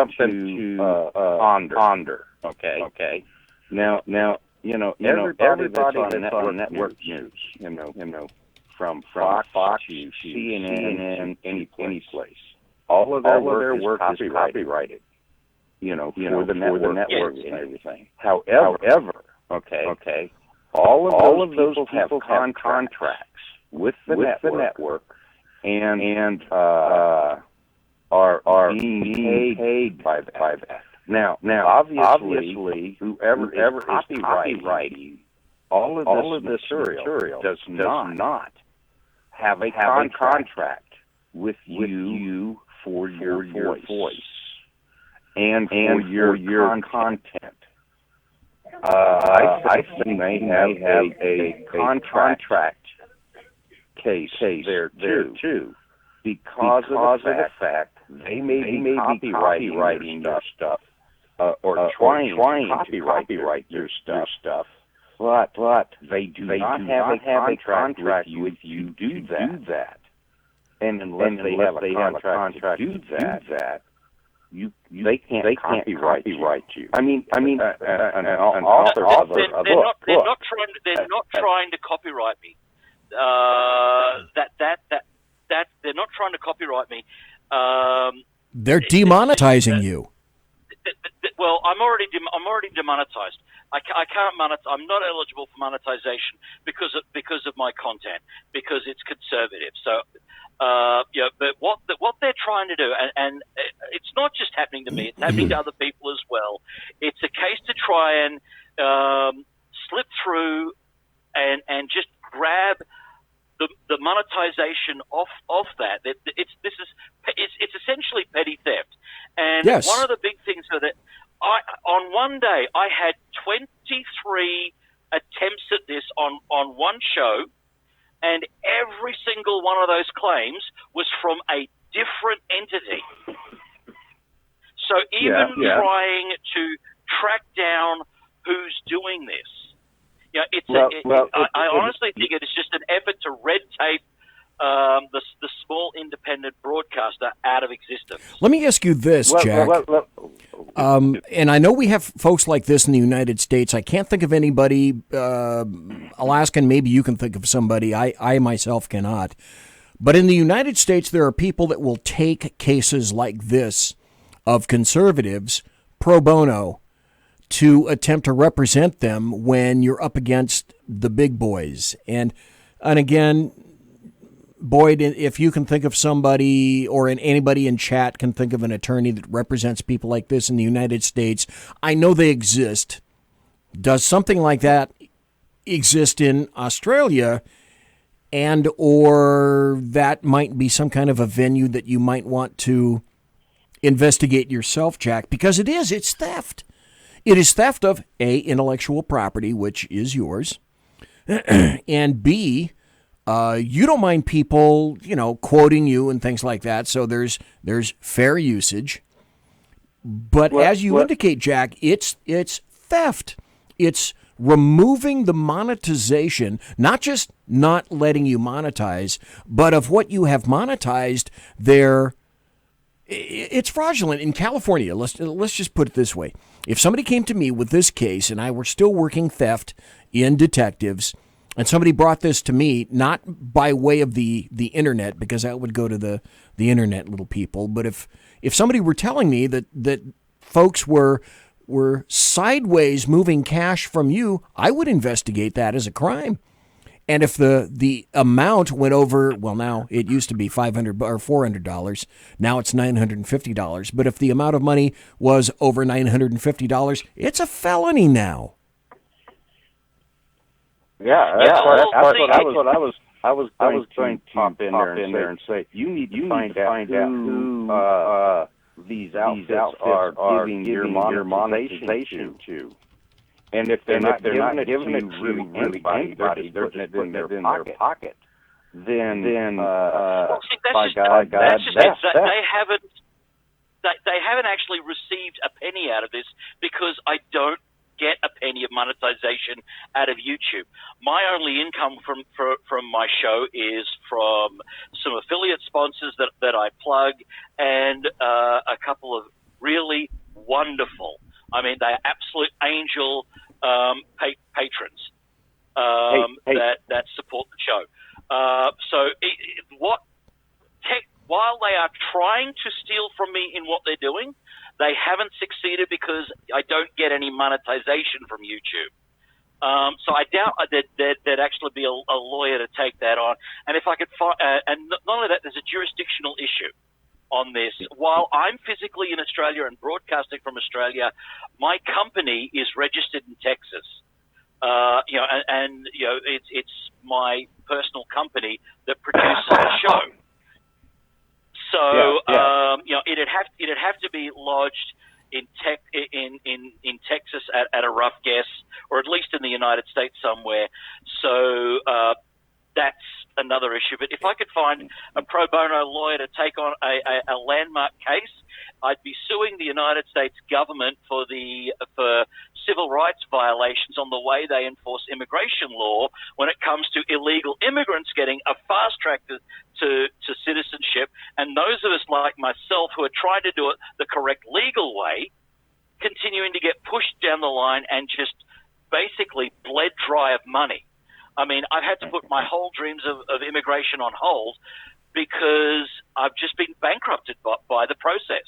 to ponder. Okay. Now, you know, everybody that's on network news, you know, from Fox to CNN, any place, all of their work is copyrighted. You know, for the network and everything. However, okay, all of those people have contracts with the network and are being paid by that. Now, obviously, whoever is copywriting all of this material does not have a contract with you for your voice and for your content. I think they have a contract case there too, because of the fact they may be copywriting your stuff, or trying to copyright your stuff, but they do not have a contract with you to do that. And unless they have a contract to do that, they can't copyright you. I mean, an author of a book. They're not trying to copyright me. They're not trying to copyright me. They're demonetizing you. Well, I'm already demonetized. I can't monetize. I'm not eligible for monetization because of my content, because it's conservative. So, but what they're trying to do, and it's not just happening to me; it's happening to other people as well. It's a case to try and slip through and just grab the monetization off that. It's essentially petty theft. And yes. One of the big things that on one day I had 23 attempts at this on one show, and every single one of those claims was from a different entity. So even trying to track down who's doing this, I honestly think it is just an effort to red tape the small independent broadcaster out of existence. Let me ask you this, Jack. And I know we have folks like this in the United States. I can't think of anybody. Alaskan, maybe you can think of somebody. I myself cannot. But in the United States, there are people that will take cases like this of conservatives pro bono to attempt to represent them when you're up against the big boys. And again, Boyd, if you can think of somebody, or anybody in chat can think of an attorney that represents people like this in the United States, I know they exist. Does something like that exist in Australia? And or that might be some kind of a venue that you might want to investigate yourself, Jack, because it's theft. It is theft of A, intellectual property, which is yours, and B, you don't mind people, quoting you and things like that. So there's fair usage. But as you indicate, Jack, it's theft. It's removing the monetization, not just not letting you monetize, but of what you have monetized there. It's fraudulent. In California, let's just put it this way. If somebody came to me with this case and I were still working theft in detectives, and somebody brought this to me, not by way of the internet, because that would go to the internet little people, but if somebody were telling me that folks were sideways moving cash from you, I would investigate that as a crime. And if the amount went over, well, now it used to be $500 or $400, now it's $950. But if the amount of money was over $950, it's a felony now. Yeah, that's what I was going to pop in there and say you need to find out who these outfits are giving your monetization to. And if they're not giving it to anybody, they're just putting it in their pocket, then by God, that's they haven't actually received a penny out of this, because I don't get a penny of monetization out of YouTube. My only income from my show is from some affiliate sponsors that I plug, and a couple of really wonderful, they are absolute angel patrons that support the show. While they are trying to steal from me in what they're doing, they haven't succeeded, because I don't get any monetization from YouTube. So I doubt there'd actually be a lawyer to take that on. And if I could find, and not only that, there's a jurisdictional issue. on this. While I'm physically in Australia and broadcasting from Australia, my company is registered in Texas. It's my personal company that produces the show. So, it'd have to be lodged in Texas at a rough guess, or at least in the United States somewhere. So that's another issue. But if I could find a pro bono lawyer to take on a landmark case, I'd be suing the United States government for civil rights violations on the way they enforce immigration law when it comes to illegal immigrants getting a fast track to citizenship, and those of us like myself who are trying to do it the correct legal way, continuing to get pushed down the line and just basically bled dry of money. I mean, I've had to put my whole dreams of immigration on hold because I've just been bankrupted by the process.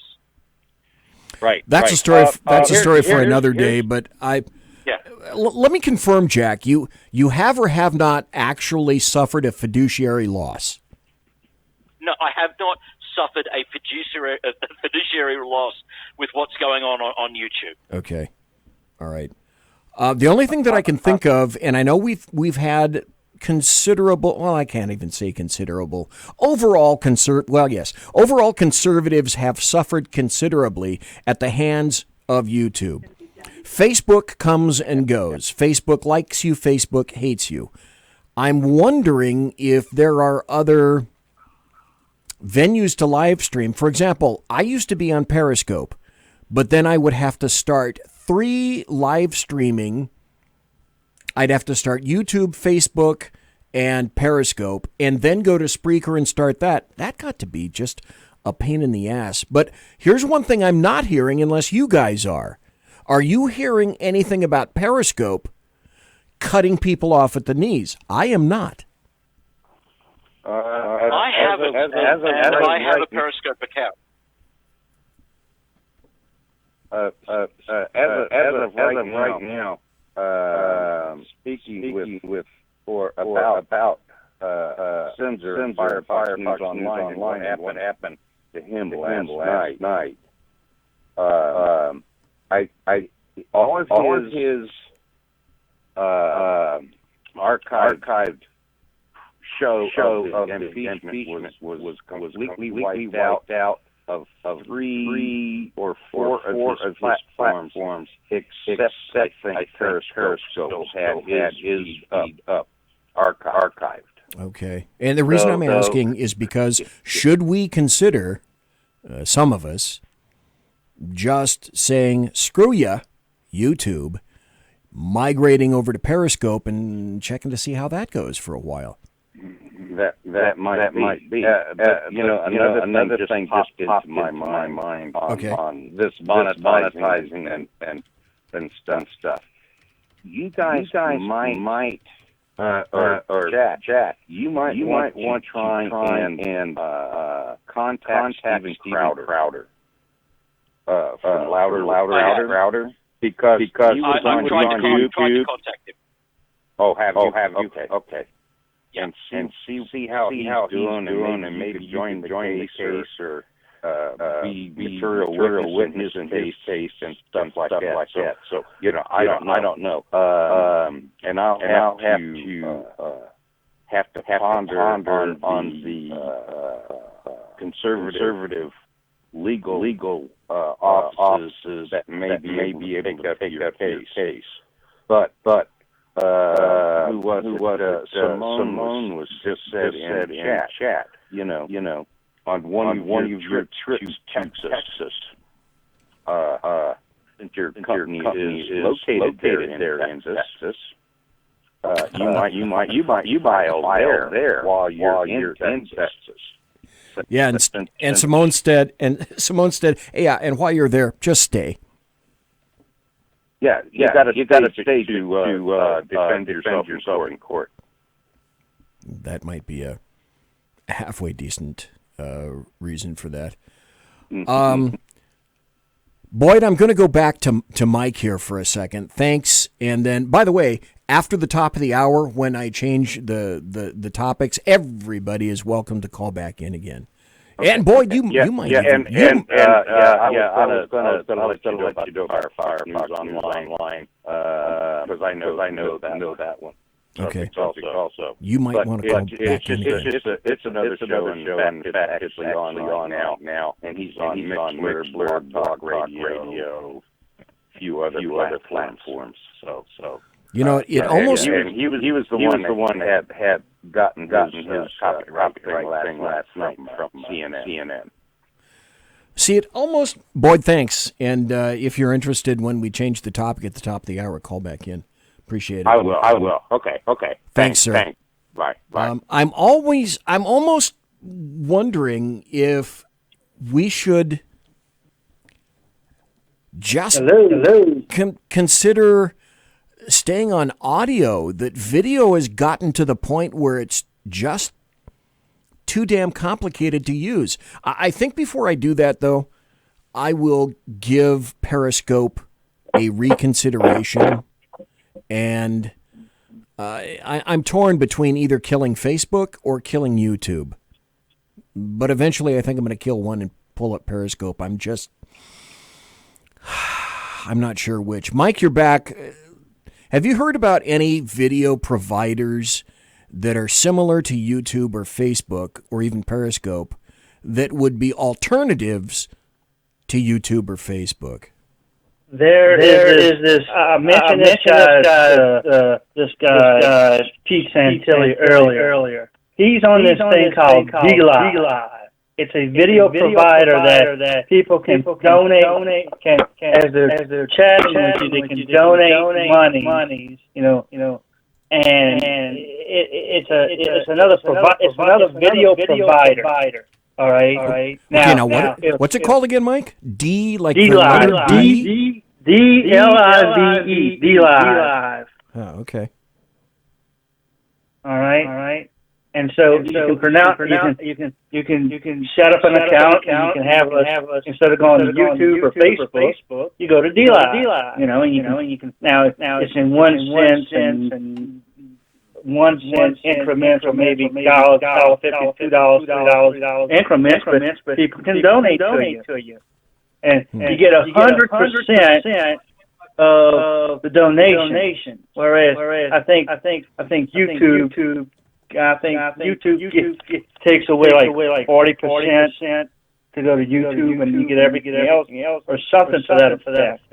Right. That's a story. That's a story for another day. But let me confirm, Jack. You have or have not actually suffered a fiduciary loss? No, I have not suffered a fiduciary loss with what's going on YouTube. Okay. All right. The only thing that I can think of, and I know we've had considerable, well, I can't even say considerable, overall conservatives have suffered considerably at the hands of YouTube. Facebook comes and goes. Facebook likes you, Facebook hates you. I'm wondering if there are other venues to live stream. For example, I used to be on Periscope, but then I would have to start 3 live streaming. I'd have to start YouTube, Facebook, and Periscope, and then go to Spreaker and start that. That got to be just a pain in the ass. But here's one thing I'm not hearing, unless you guys are. Are you hearing anything about Periscope cutting people off at the knees? I am not. I have a Periscope account. As of right now, speaking with about Censor and Firefox News Online and what happened to him last night. All of his archived show of impeachment was completely wiped out of 3 or 4 of his platforms, except I think Periscope had his feed up, archived. Okay. And the reason I'm asking is because should we consider, some of us, just saying, screw ya, YouTube, migrating over to Periscope and checking to see how that goes for a while? That might be. Another thing just popped into my mind on this monetizing and stuff. You guys might Jack, you might want to try and contact Steven Crowder from Louder, because he was on YouTube. Tried to contact him. Oh, have you? Okay. And see how he's doing, and maybe join the case or be material witness in his case and stuff like that. So I don't know. And I'll have to ponder on the conservative legal offices that may be able to take your case. But who was Simone was just said in chat, on one of your trips to Texas, since your company is located there in Texas, you might file there while you're in Texas. Yeah, and Simone said, yeah, and while you're there, just stay. Yeah, you got to stay to defend yourself in court. That might be a halfway decent reason for that. Boyd, I'm going to go back to Mike here for a second. Thanks. And then, by the way, after the top of the hour, when I change the topics, everybody is welcome to call back in again. And Boyd, you might. I was gonna let you know about Fox News Online because I know that one. Okay. Also, you might want to call back in. It's another show, and it's actually on now, and he's on Mixler, Blog Talk Radio, a few other platforms. So. You know, it almost. And he was the one that had gotten his copyright thing last night from CNN. See, it almost. Boyd, thanks. And if you're interested, when we change the topic at the top of the hour, call back in. Appreciate it. I will. Okay. Thanks, sir. Thanks. Bye. I'm almost wondering if we should just consider staying on audio. That video has gotten to the point where it's just too damn complicated to use. I think before I do that, though, I will give Periscope a reconsideration. And I'm torn between either killing Facebook or killing YouTube. But eventually I think I'm going to kill one and pull up Periscope. I'm not sure which. Mike, you're back. Have you heard about any video providers that are similar to YouTube or Facebook or even Periscope that would be alternatives to YouTube or Facebook? There is this. I mentioned this guy, Pete Santilli earlier. He's on this thing called D-Live. It's a video provider that people can donate. As they're chatting with you, they can donate money. And it's another video provider. All right. Now what's it called again, Mike? D like D-Live. D-L-I-V-E. D-Live. Oh, okay. All right. And so you can pronounce. You can set up an account, and you can have us instead of going to YouTube or Facebook. You go to D-Live. And you can now it's in 1 cent and 1 cent increments, or maybe $1.50, $2, $3 increments, but people can donate to you, and you get 100% of the donation. Whereas I think YouTube takes away like 40% to go to YouTube, and you get everything else, or something to that effect.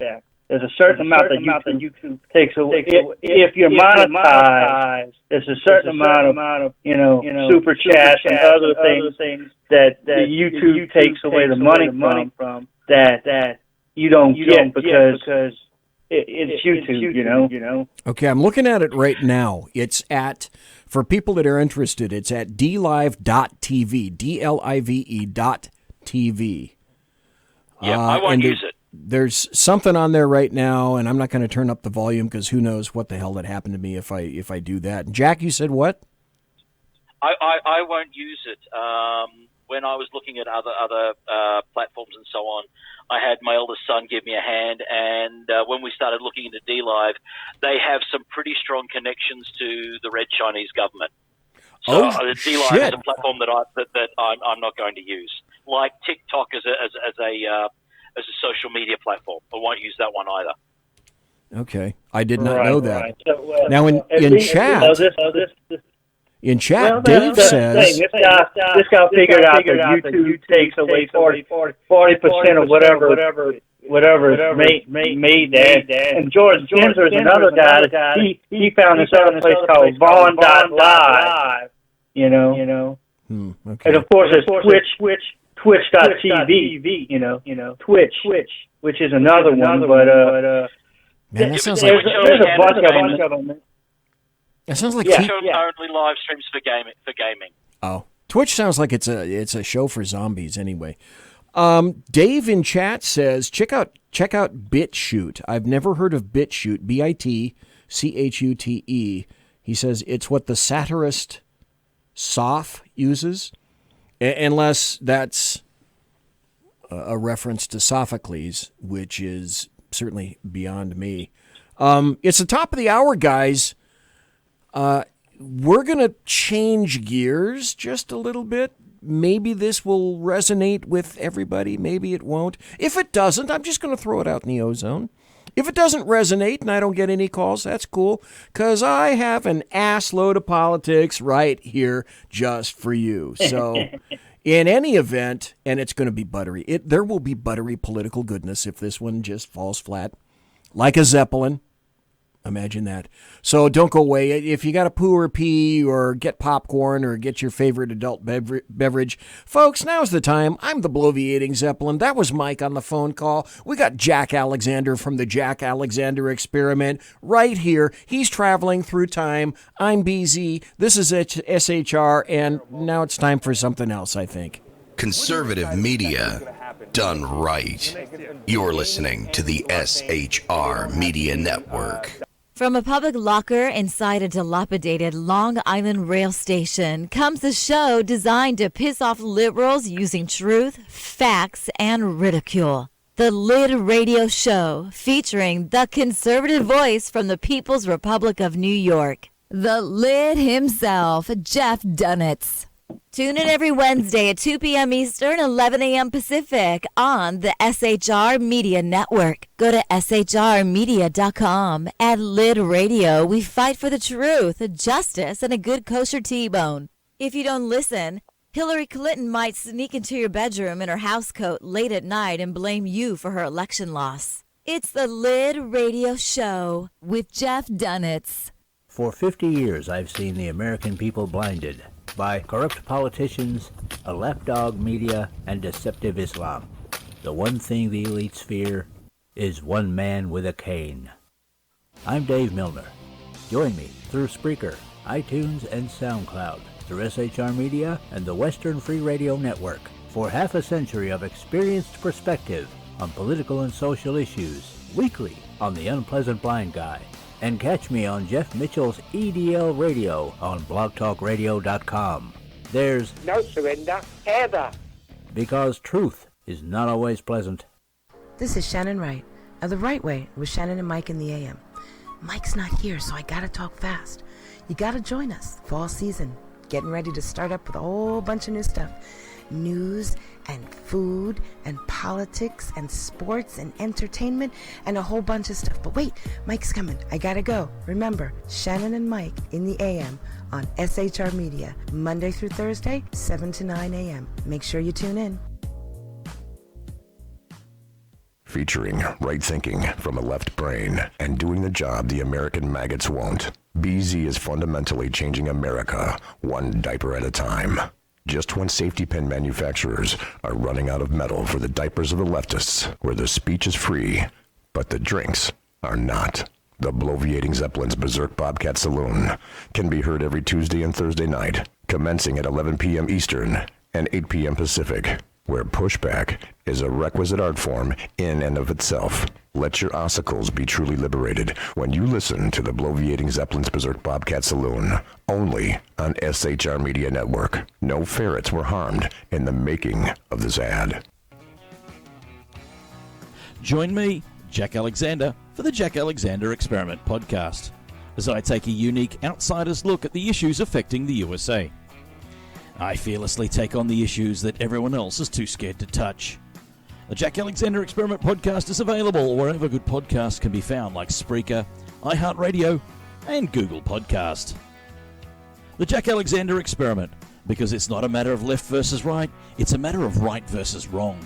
There's a certain amount that YouTube takes away. If you're monetized, there's a certain amount of super chats and other things that YouTube takes away the money from that you don't get because it's YouTube. Okay, I'm looking at it right now. It's for people that are interested, it's at dlive.tv, DLIVE.tv. Yeah, I won't use it. There's something on there right now, and I'm not going to turn up the volume because who knows what the hell that happened to me if I do that. Jack, you said what? I won't use it. When I was looking at other platforms and so on, I had my eldest son give me a hand, and when we started looking into D-Live, they have some pretty strong connections to the Red Chinese government. So D-Live is a platform that I'm not going to use, like TikTok as a social media platform. I won't use that one either. Okay, I did not know that. Right. So, now in chat, Dave says this guy figured out that YouTube takes away 40% of whatever is made there. And George Genzer is another guy that he found this other place called Vaughn.live. Okay. And of course there's Twitch.tv, Twitch, which is another one, but man, that sounds there's a bunch of them. That sounds like currently live streams for gaming. Oh, Twitch sounds like it's a show for zombies anyway. Dave in chat says check out BitChute. I've never heard of BitChute. BITCHUTE. He says it's what the satirist Soph uses. Unless that's a reference to Sophocles, which is certainly beyond me. It's the top of the hour, guys. We're going to change gears just a little bit. maybe this will resonate with everybody. Maybe it won't. If it doesn't, I'm just going to throw it out in the ozone. If it doesn't resonate and I don't get any calls, that's cool, because I have an ass load of politics right here just for you. So in any event, and it's going to be buttery, there will be buttery political goodness if this one just falls flat, like a Zeppelin. Imagine that. So don't go away. If you got to poo or pee or get popcorn or get your favorite adult beverage, folks, now's the time. I'm the bloviating Zeppelin. That was Mike on the phone call. We got Jack Alexander from the Jack Alexander Experiment right here. He's traveling through time. I'm BZ. This is SHR, and now it's time for something else, I think. Conservative media done right. You're listening to the SHR Media Network. From a public locker inside a dilapidated Long Island rail station comes a show designed to piss off liberals using truth, facts, and ridicule. The Lid Radio Show, featuring the conservative voice from the People's Republic of New York, the Lid himself, Jeff Dunitz. Tune in every Wednesday at 2 p.m. Eastern, 11 a.m. Pacific on the SHR Media Network. Go to shrmedia.com. At Lid Radio, we fight for the truth, justice, and a good kosher T-bone. If you don't listen, Hillary Clinton might sneak into your bedroom in her housecoat late at night and blame you for her election loss. It's the Lid Radio Show with Jeff Dunitz. For 50 years, I've seen the American people blinded by corrupt politicians, a lapdog media, and deceptive Islam. The one thing the elites fear is one man with a cane. I'm Dave Milner. Join me through Spreaker, iTunes, and SoundCloud, through SHR Media and the Western Free Radio Network, for half a century of experienced perspective on political and social issues, weekly on The Unpleasant Blind Guy. And catch me on Jeff Mitchell's EDL Radio on blogtalkradio.com. There's no surrender, ever. Because truth is not always pleasant. This is Shannon Wright of The Right Way with Shannon and Mike in the AM. Mike's not here, so I gotta talk fast. You gotta join us. Fall season. Getting ready to start up with a whole bunch of new stuff. News and food and politics and sports and entertainment and a whole bunch of stuff. But wait, Mike's coming. I gotta go. Remember, Shannon and Mike in the AM on SHR Media, Monday through Thursday, 7 to 9 a.m. Make sure you tune in. Featuring right thinking from a left brain and doing the job the American maggots won't. BZ is fundamentally changing America one diaper at a time. Just when safety pin manufacturers are running out of metal for the diapers of the leftists, where the speech is free, but the drinks are not. The bloviating Zeppelin's Berserk Bobcat Saloon can be heard every Tuesday and Thursday night, commencing at 11 p.m. Eastern and 8 p.m. Pacific, where pushback is a requisite art form in and of itself. Let your ossicles be truly liberated when you listen to the bloviating Zeppelin's Berserk Bobcat Saloon, only on SHR Media Network. No ferrets were harmed in the making of this ad. Join me, Jack Alexander, for the Jack Alexander Experiment podcast, as I take a unique outsider's look at the issues affecting the USA. I fearlessly take on the issues that everyone else is too scared to touch. The Jack Alexander Experiment podcast is available wherever good podcasts can be found, like Spreaker, iHeartRadio, and Google Podcast. The Jack Alexander Experiment, because it's not a matter of left versus right, it's a matter of right versus wrong.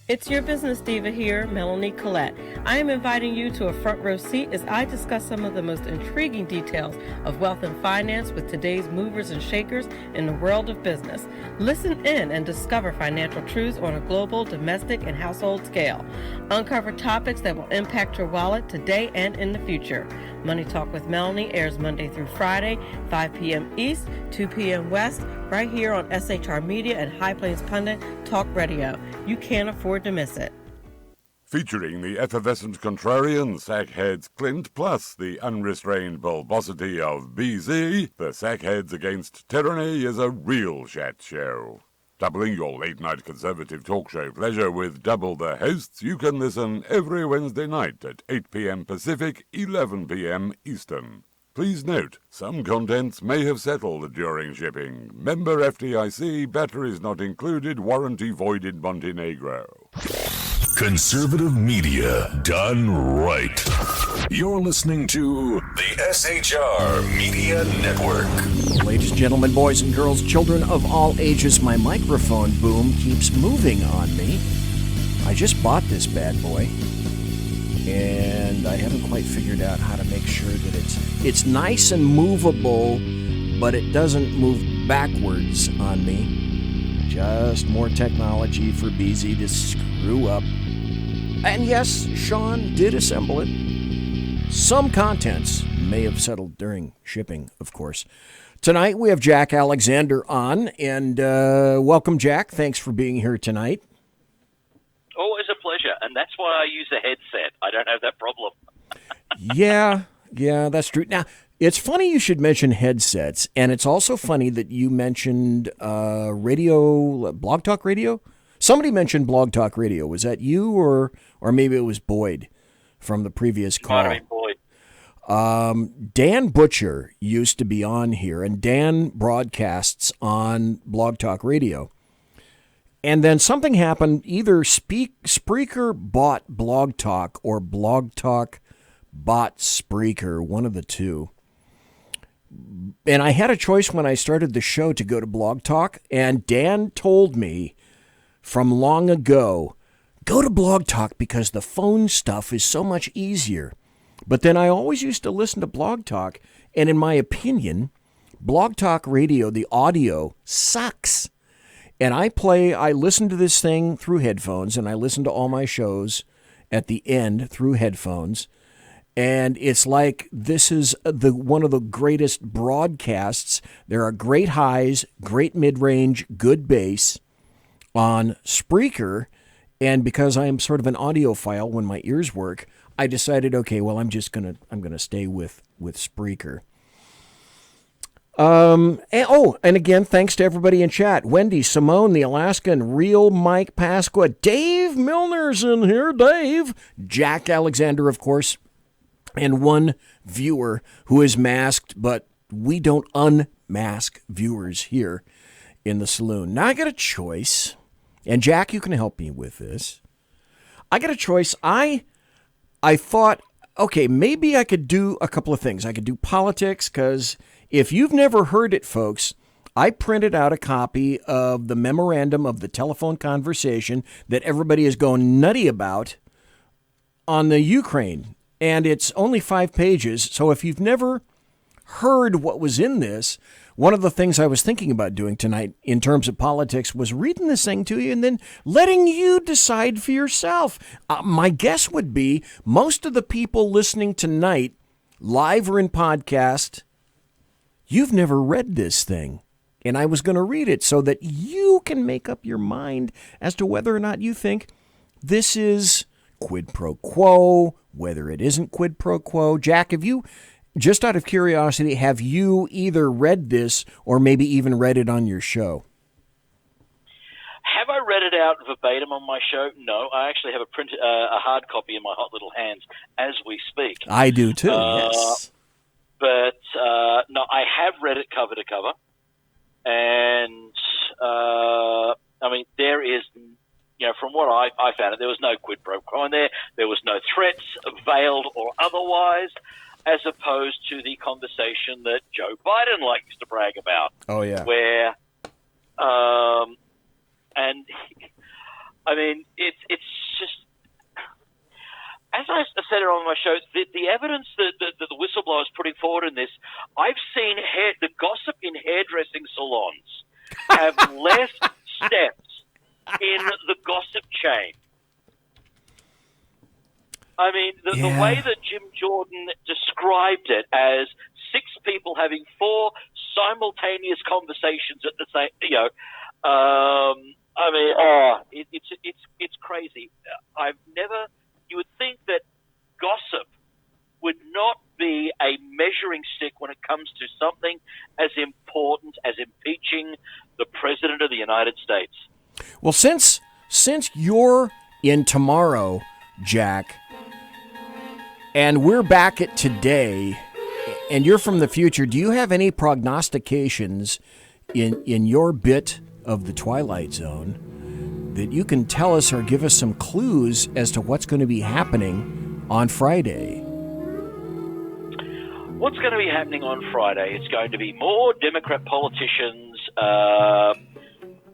It's your business diva here, Melanie Collette. I am inviting you to a front row seat as I discuss some of the most intriguing details of wealth and finance with today's movers and shakers in the world of business. Listen in and discover financial truths on a global, domestic, and household scale. Uncover topics that will impact your wallet today and in the future. Money Talk with Melanie airs Monday through Friday, 5 p.m. East, 2 p.m. West, right here on SHR Media and High Plains Pundit Talk Radio. You can't afford to miss it. Featuring the effervescent contrarian sackheads Clint, plus the unrestrained bulbosity of BZ, the Sackheads Against Tyranny is a real chat show. Doubling your late-night conservative talk show pleasure with double the hosts, you can listen every Wednesday night at 8 p.m. Pacific, 11 p.m. Eastern. Please note, some contents may have settled during shipping. Member FDIC, batteries not included, warranty voided Montenegro. Conservative media done right. You're listening to the SHR Media Network. Ladies and gentlemen, boys and girls, children of all ages, my microphone boom keeps moving on me. I just bought this bad boy, and I haven't quite figured out how to make sure that it's nice and movable, but it doesn't move backwards on me. Just more technology for BZ to screw up. And yes, Sean did assemble it. Some contents may have settled during shipping, of course. Tonight we have Jack Alexander on, and welcome, Jack. Thanks for being here tonight. Always a pleasure, and that's why I use a headset. I don't have that problem. Yeah, that's true. Now, it's funny you should mention headsets, and it's also funny that you mentioned radio, Blog Talk Radio? Somebody mentioned Blog Talk Radio. Was that you, or maybe it was Boyd from the previous call? Might have been Boyd. Dan Butcher used to be on here, and Dan broadcasts on Blog Talk Radio. And then something happened. Either Spreaker bought Blog Talk or Blog Talk bought Spreaker, one of the two. And I had a choice when I started the show to go to Blog Talk, and Dan told me from long ago, go to Blog Talk because the phone stuff is so much easier. But then I always used to listen to Blog Talk, and in my opinion, Blog Talk Radio, the audio sucks. And I listen to this thing through headphones, and I listen to all my shows at the end through headphones. And it's like this is one of the greatest broadcasts. There are great highs, great mid-range, good bass on Spreaker. And because I'm sort of an audiophile when my ears work, I decided, okay, well, I'm gonna stay with Spreaker. And again, thanks to everybody in chat. Wendy, Simone, the Alaskan, Real Mike Pasqua, Dave Milner's in here, Dave, Jack Alexander, of course, and one viewer who is masked, but we don't unmask viewers here in the saloon. Now I got a choice, and Jack, you can help me with this. I got a choice. I thought, okay, maybe I could do a couple of things. I could do politics, because if you've never heard it, folks, I printed out a copy of the memorandum of the telephone conversation that everybody is going nutty about on the Ukraine. And it's only 5 pages. So if you've never heard what was in this, one of the things I was thinking about doing tonight in terms of politics was reading this thing to you and then letting you decide for yourself. My guess would be most of the people listening tonight, live or in podcast, you've never read this thing. And I was going to read it so that you can make up your mind as to whether or not you think this is quid pro quo, whether it isn't quid pro quo. Jack, have you, just out of curiosity, have you either read this or maybe even read it on your show? Have I read it out verbatim on my show? No, I actually have a hard copy in my hot little hands as we speak. I do too, yes. But no, I have read it cover to cover. And, I mean, there is, from what I found, there was no quid pro quo in there. There was no threats, veiled or otherwise, as opposed to the conversation that Joe Biden likes to brag about. Oh, yeah. Where, and, I mean, it's just, as I said it on my show, the evidence that the whistleblower is putting forward in this, I've seen the gossip in hairdressing salons have less steps in the gossip chain. I mean, the way that Jim Jordan described it as 6 people having 4 simultaneous conversations at the same, I mean, it's crazy. You would think that gossip would not be a measuring stick when it comes to something as important as impeaching the President of the United States. Well, since you're in tomorrow, Jack, and we're back at today, and you're from the future. Do you have any prognostications in your bit of the Twilight Zone that you can tell us or give us some clues as to what's going to be happening on Friday? What's going to be happening on Friday? It's going to be more Democrat politicians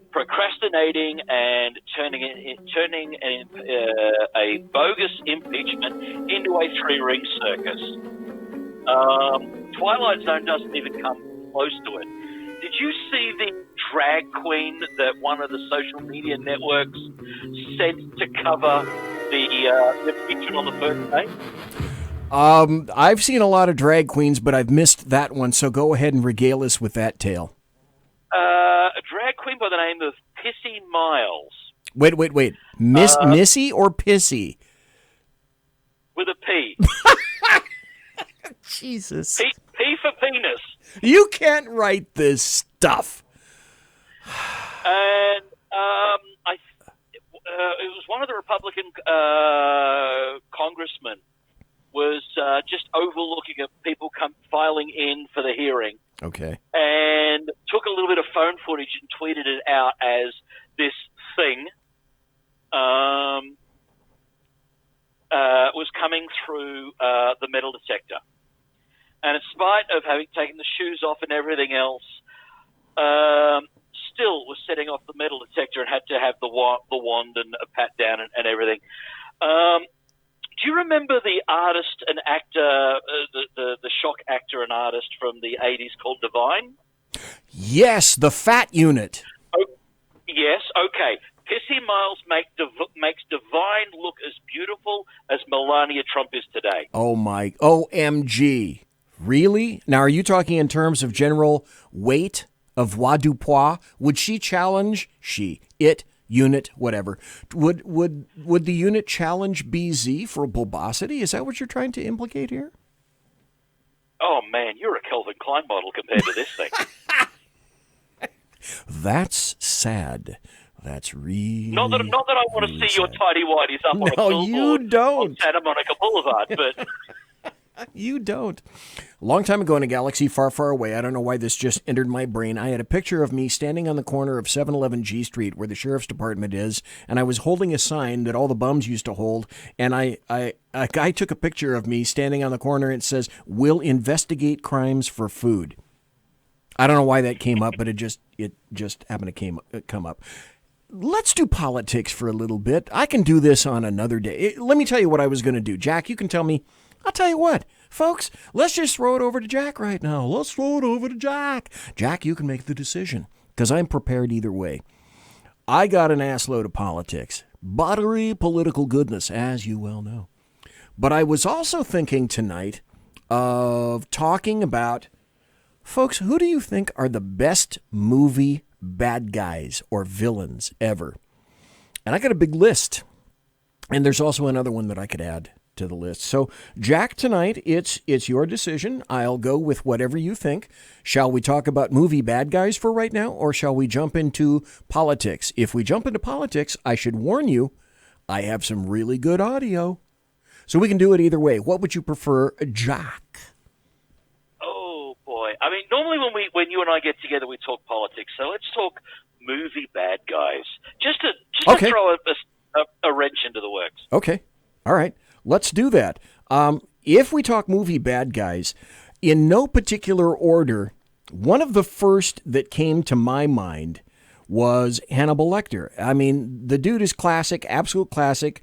procrastinating and turning a bogus impeachment into a three-ring circus. Twilight Zone doesn't even come close to it. Did you see the drag queen that one of the social media networks sent to cover the impeachment on the first day? I've seen a lot of drag queens, but I've missed that one, so go ahead and regale us with that tale. A drag queen by the name of Pissy Miles. Wait. Missy or Pissy? With a P. Jesus. P for penis. You can't write this stuff. And it was one of the Republican congressmen was just overlooking at people filing in for the hearing. Okay. And took a little bit of phone footage and tweeted it out as this thing was coming through the metal detector. And in spite of having taken the shoes off and everything else, still was setting off the metal detector and had to have the wand and a pat down and everything. Do you remember the artist and actor, the shock actor and artist from the 80s called Divine? Yes, the Fat Unit. Oh, yes, okay. Pissy Miles makes Divine look as beautiful as Melania Trump is today. Oh, my. OMG. Really? Now, are you talking in terms of general weight of voix du poids? Would she challenge unit, whatever? Would the unit challenge BZ for bulbosity? Is that what you're trying to implicate here? Oh, man, you're a Calvin Klein model compared to this thing. That's sad. That's really not that I want to see your tidy whities up on a billboard on Santa Monica Boulevard, but you don't. A long time ago in a galaxy far, far away, I don't know why this just entered my brain, I had a picture of me standing on the corner of 711 G Street where the sheriff's department is, and I was holding a sign that all the bums used to hold, and a guy took a picture of me standing on the corner and it says, "We'll investigate crimes for food." I don't know why that came up, but it just happened to come up. Let's do politics for a little bit. I can do this on another day. Let me tell you what I was going to do. Jack, you can tell me. I'll tell you what, folks, let's just throw it over to Jack right now. Let's throw it over to Jack. Jack, you can make the decision, because I'm prepared either way. I got an assload of politics. Buttery political goodness, as you well know. But I was also thinking tonight of talking about, folks, who do you think are the best movie bad guys or villains ever? And I got a big list. And there's also another one that I could add to the list. So, Jack, tonight, it's your decision. I'll go with whatever you think. Shall we talk about movie bad guys for right now, or shall we jump into politics? If we jump into politics, I should warn you, I have some really good audio. So we can do it either way. What would you prefer, Jack? Oh, boy. I mean, normally when you and I get together, we talk politics. So let's talk movie bad guys. Just to throw a wrench into the works. Okay. All right. Let's do that. If we talk movie bad guys, in no particular order, one of the first that came to my mind was Hannibal Lecter. I mean, the dude is classic, absolute classic.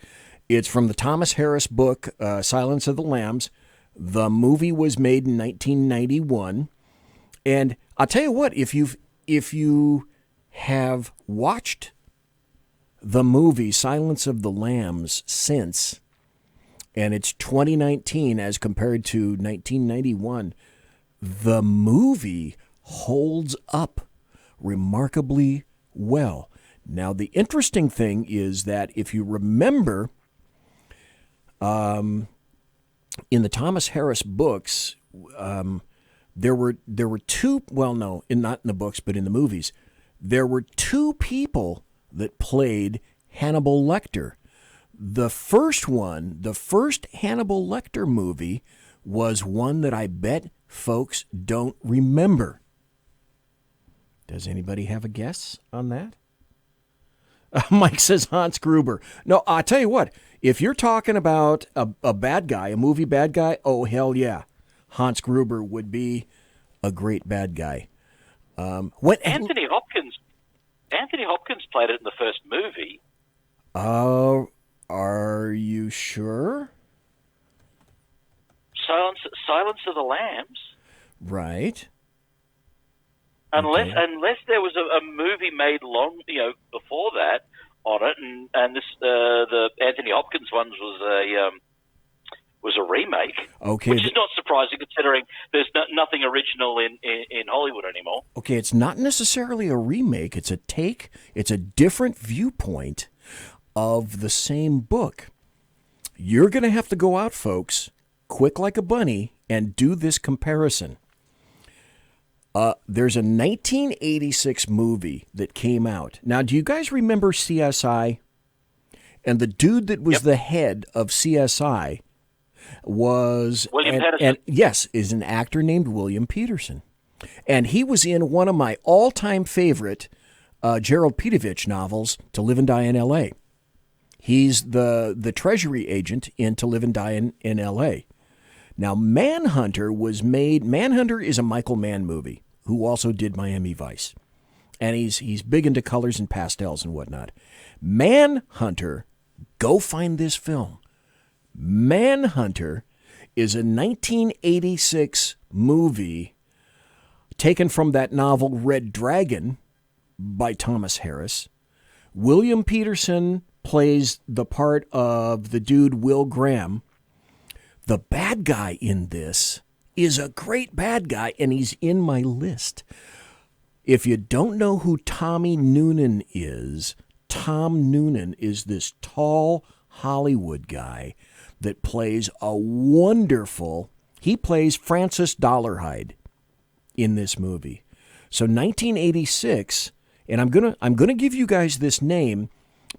It's from the Thomas Harris book, Silence of the Lambs. The movie was made in 1991. And I'll tell you what, if you have watched the movie Silence of the Lambs since, and it's 2019 as compared to 1991, the movie holds up remarkably well. Now, the interesting thing is that if you remember, in the Thomas Harris books, there were two, well, no, not in the books, but in the movies, there were two people that played Hannibal Lecter. The first Hannibal Lecter movie was one that I bet folks don't remember. Does anybody have a guess on that? Mike says Hans Gruber. No, I'll tell you what. If you're talking about a bad guy, a movie bad guy, oh, hell yeah. Hans Gruber would be a great bad guy. Anthony Hopkins played it in the first movie. Are you sure? Silence of the Lambs. Right. Unless there was a movie made long, before that on it, and this the Anthony Hopkins one was a remake. Okay, which is not surprising considering there's nothing original in Hollywood anymore. Okay, it's not necessarily a remake. It's a take. It's a different viewpoint of the same book. You're going to have to go out, folks, quick like a bunny, and do this comparison. There's a 1986 movie that came out. Now, do you guys remember CSI? And the dude that was the head of CSI was William Peterson. And yes, is an actor named William Peterson. And he was in one of my all-time favorite Gerald Petovich novels, To Live and Die in L.A. He's the Treasury agent in To Live and Die in L.A. Now, Manhunter is a Michael Mann movie, who also did Miami Vice. And he's big into colors and pastels and whatnot. Manhunter, go find this film. Manhunter is a 1986 movie taken from that novel Red Dragon by Thomas Harris. William Peterson plays the part of the dude Will Graham. The bad guy in this is a great bad guy, and he's in my list. If you don't know who Tommy Noonan is, Tom Noonan is this tall Hollywood guy that plays he plays Francis Dollarhide in this movie. So 1986, and I'm gonna give you guys this name.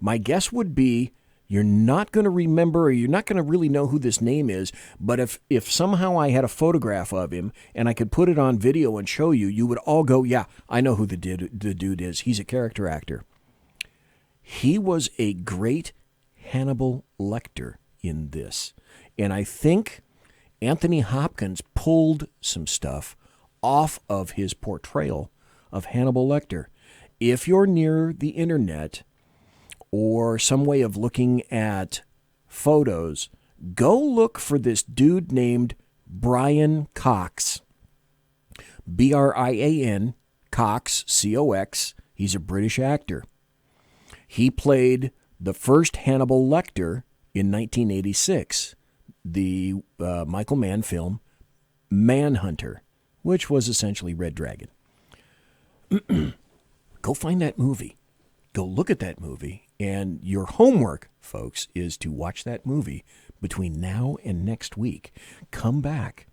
My guess would be you're not going to remember, or you're not going to really know who this name is, but if somehow I had a photograph of him and I could put it on video and show you, you would all go, yeah, I know who the dude is. He's a character actor. He was a great Hannibal Lecter in this. And I think Anthony Hopkins pulled some stuff off of his portrayal of Hannibal Lecter. If you're near the internet or some way of looking at photos, go look for this dude named Brian Cox. Brian Cox, C-O-X. He's a British actor. He played the first Hannibal Lecter in 1986, the Michael Mann film Manhunter, which was essentially Red Dragon. Go find that movie. Go look at that movie. And your homework, folks, is to watch that movie between now and next week. Come back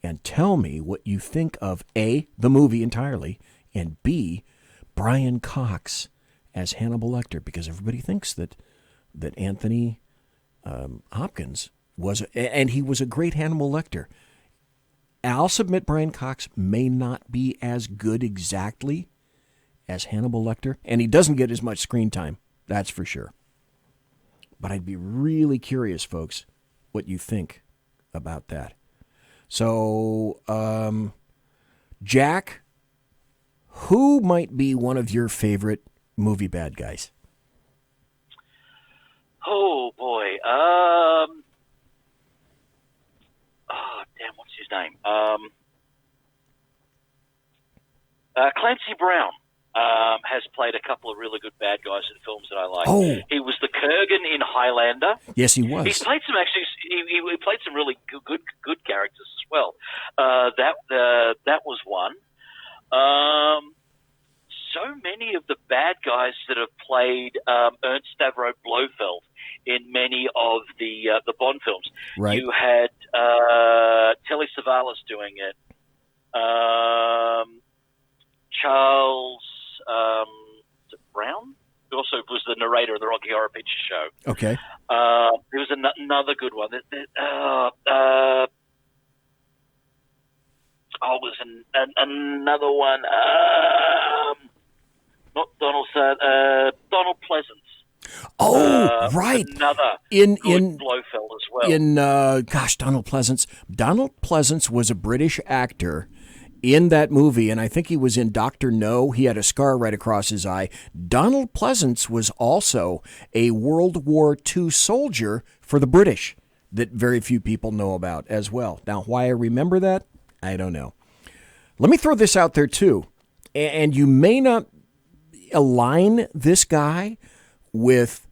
and tell me what you think of A, the movie entirely, and B, Brian Cox as Hannibal Lecter, because everybody thinks that Anthony Hopkins he was a great Hannibal Lecter. I'll submit Brian Cox may not be as good exactly as Hannibal Lecter, and he doesn't get as much screen time, that's for sure. But I'd be really curious, folks, what you think about that. So, Jack, who might be one of your favorite movie bad guys? Oh, boy. What's his name? Clancy Brown has played a couple of really good bad guys in films that I like. Oh. He was the Kurgan in Highlander. Yes, he was. He's played some he played some really good characters as well. That was one. So many of the bad guys that have played Ernst Stavro Blofeld in many of the Bond films. Right. You had Telly Savalas doing it. Charles Brown, who also was the narrator of the Rocky Horror Picture Show. Okay. There was another good one. was another one. Not Donald Pleasance. Oh, right. Another in Blofeld as well. Donald Pleasance. Donald Pleasance was a British actor in that movie, and I think he was in Dr. No. He had a scar right across his eye. Donald Pleasance was also a World War II soldier for the British that very few people know about as well. Now, why I remember that, I don't know. Let me throw this out there, too. And you may not align this guy with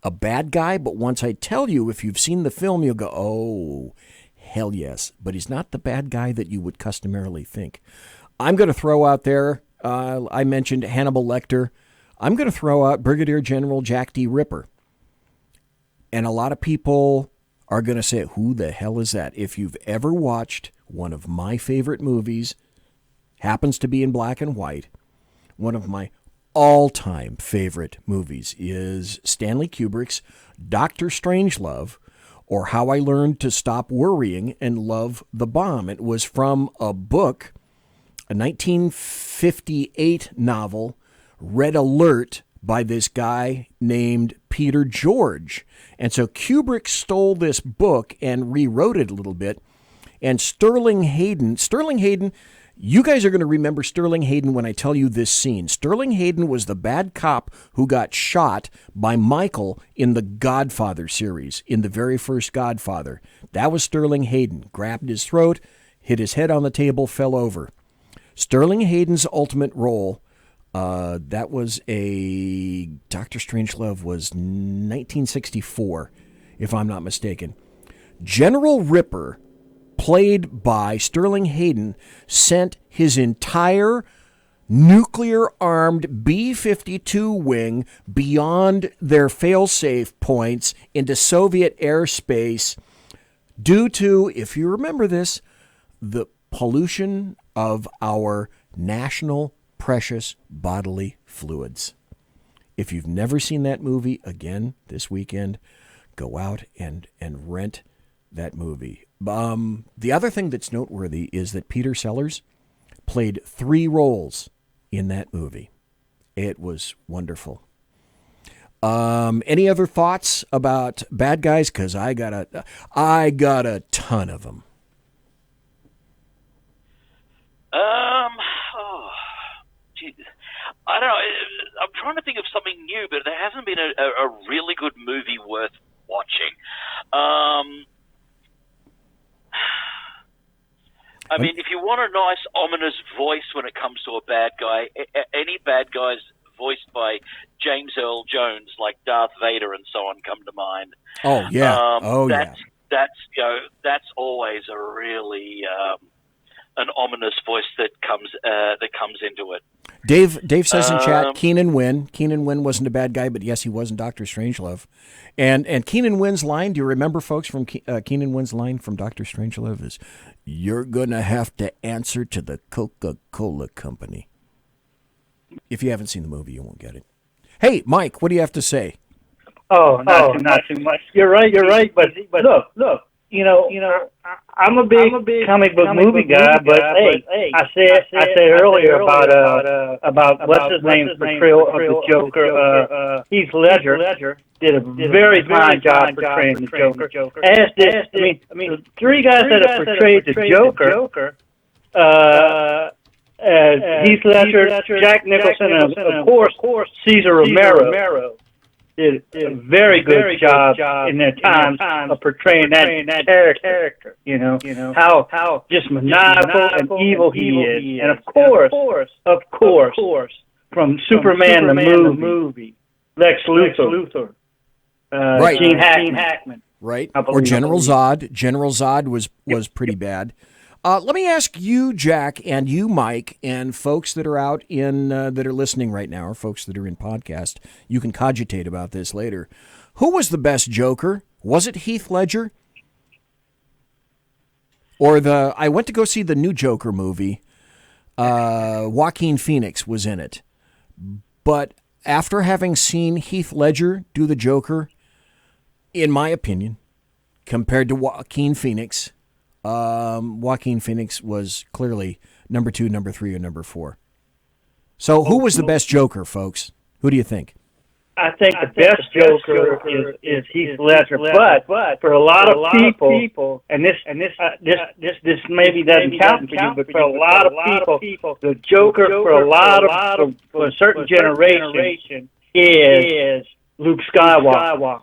a bad guy, but once I tell you, if you've seen the film, you'll go, oh, hell yes. But he's not the bad guy that you would customarily think. I'm going to throw out there, I mentioned Hannibal Lecter. I'm going to throw out Brigadier General Jack D. Ripper. And a lot of people are going to say, who the hell is that? If you've ever watched one of my favorite movies, happens to be in black and white, one of my all-time favorite movies is Stanley Kubrick's Dr. Strangelove, or How I Learned to Stop Worrying and Love the Bomb. It was from a book, a 1958 novel, Red Alert, by this guy named Peter George. And so Kubrick stole this book and rewrote it a little bit. And Sterling Hayden, you guys are going to remember Sterling Hayden when I tell you this scene. Sterling Hayden was the bad cop who got shot by Michael in the Godfather series, in the very first Godfather. That was Sterling Hayden. Grabbed his throat, hit his head on the table, fell over. Sterling Hayden's ultimate role, that was a Dr. Strangelove was 1964, if I'm not mistaken. General Ripper, played by Sterling Hayden, sent his entire nuclear-armed B-52 wing beyond their fail-safe points into Soviet airspace due to, if you remember this, the pollution of our national precious bodily fluids. If you've never seen that movie, again, this weekend, go out and rent that movie. The other thing that's noteworthy is that Peter Sellers played 3 roles in that movie. It was wonderful. Any other thoughts about bad guys? Because I got a ton of them. I don't know. I'm trying to think of something new, but there hasn't been a really good movie worth watching. I mean, if you want a nice, ominous voice when it comes to a bad guy, any bad guys voiced by James Earl Jones, like Darth Vader and so on, come to mind. Oh, yeah. That's always a really an ominous voice that comes into it. Dave says in chat, Keenan Wynn. Keenan Wynn wasn't a bad guy, but yes, he was in Dr. Strangelove. And Keenan Wynn's line, do you remember, folks, from Keenan Wynn's line from Dr. Strangelove is, "You're going to have to answer to the Coca-Cola Company." If you haven't seen the movie, you won't get it. Hey, Mike, what do you have to say? Not too much. You're right. But look. I'm a big comic book movie guy, but hey, I said earlier about what's his name's portrayal of the Joker. Heath Ledger did a very fine job portraying the Joker. As did the 3 guys that have portrayed the Joker, Heath Ledger, Jack Nicholson, and of course Cesar Romero. Did a very good job in their times of portraying that character. You know how just maniacal and evil he is, and of course, from Superman the movie, Lex Luthor, right. Gene Hackman, right, or General Zod. General Zod was pretty bad. Let me ask you, Jack, and you, Mike, and folks that are out in that are listening right now, or folks that are in podcast. You can cogitate about this later. Who was the best Joker? Was it Heath Ledger? Or I went to go see the new Joker movie. Joaquin Phoenix was in it. But after having seen Heath Ledger do the Joker, in my opinion, compared to Joaquin Phoenix, Joaquin Phoenix was clearly number 2, number 3, or number 4. So who was the best Joker, folks? Who do you think? I think the best Joker is Heath Ledger, but for a lot of people, and this maybe doesn't count for you, but for a lot of people, the Joker for a certain generation is Luke Skywalker,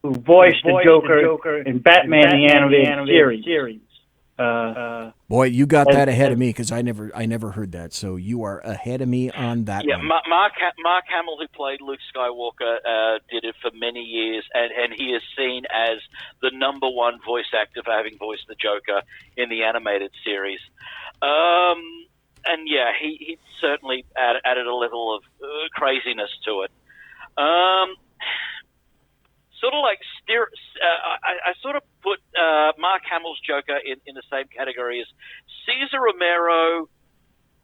who voiced the Joker in Batman the Animated Series. Boy, you got that ahead of me because I never heard that. So you are ahead of me on that one. Mark Hamill, who played Luke Skywalker, did it for many years, and he is seen as the number one voice actor for having voiced the Joker in the animated series. And yeah, he certainly added a level of craziness to it. Sort of like I sort of put Mark Hamill's Joker in the same category as Cesar Romero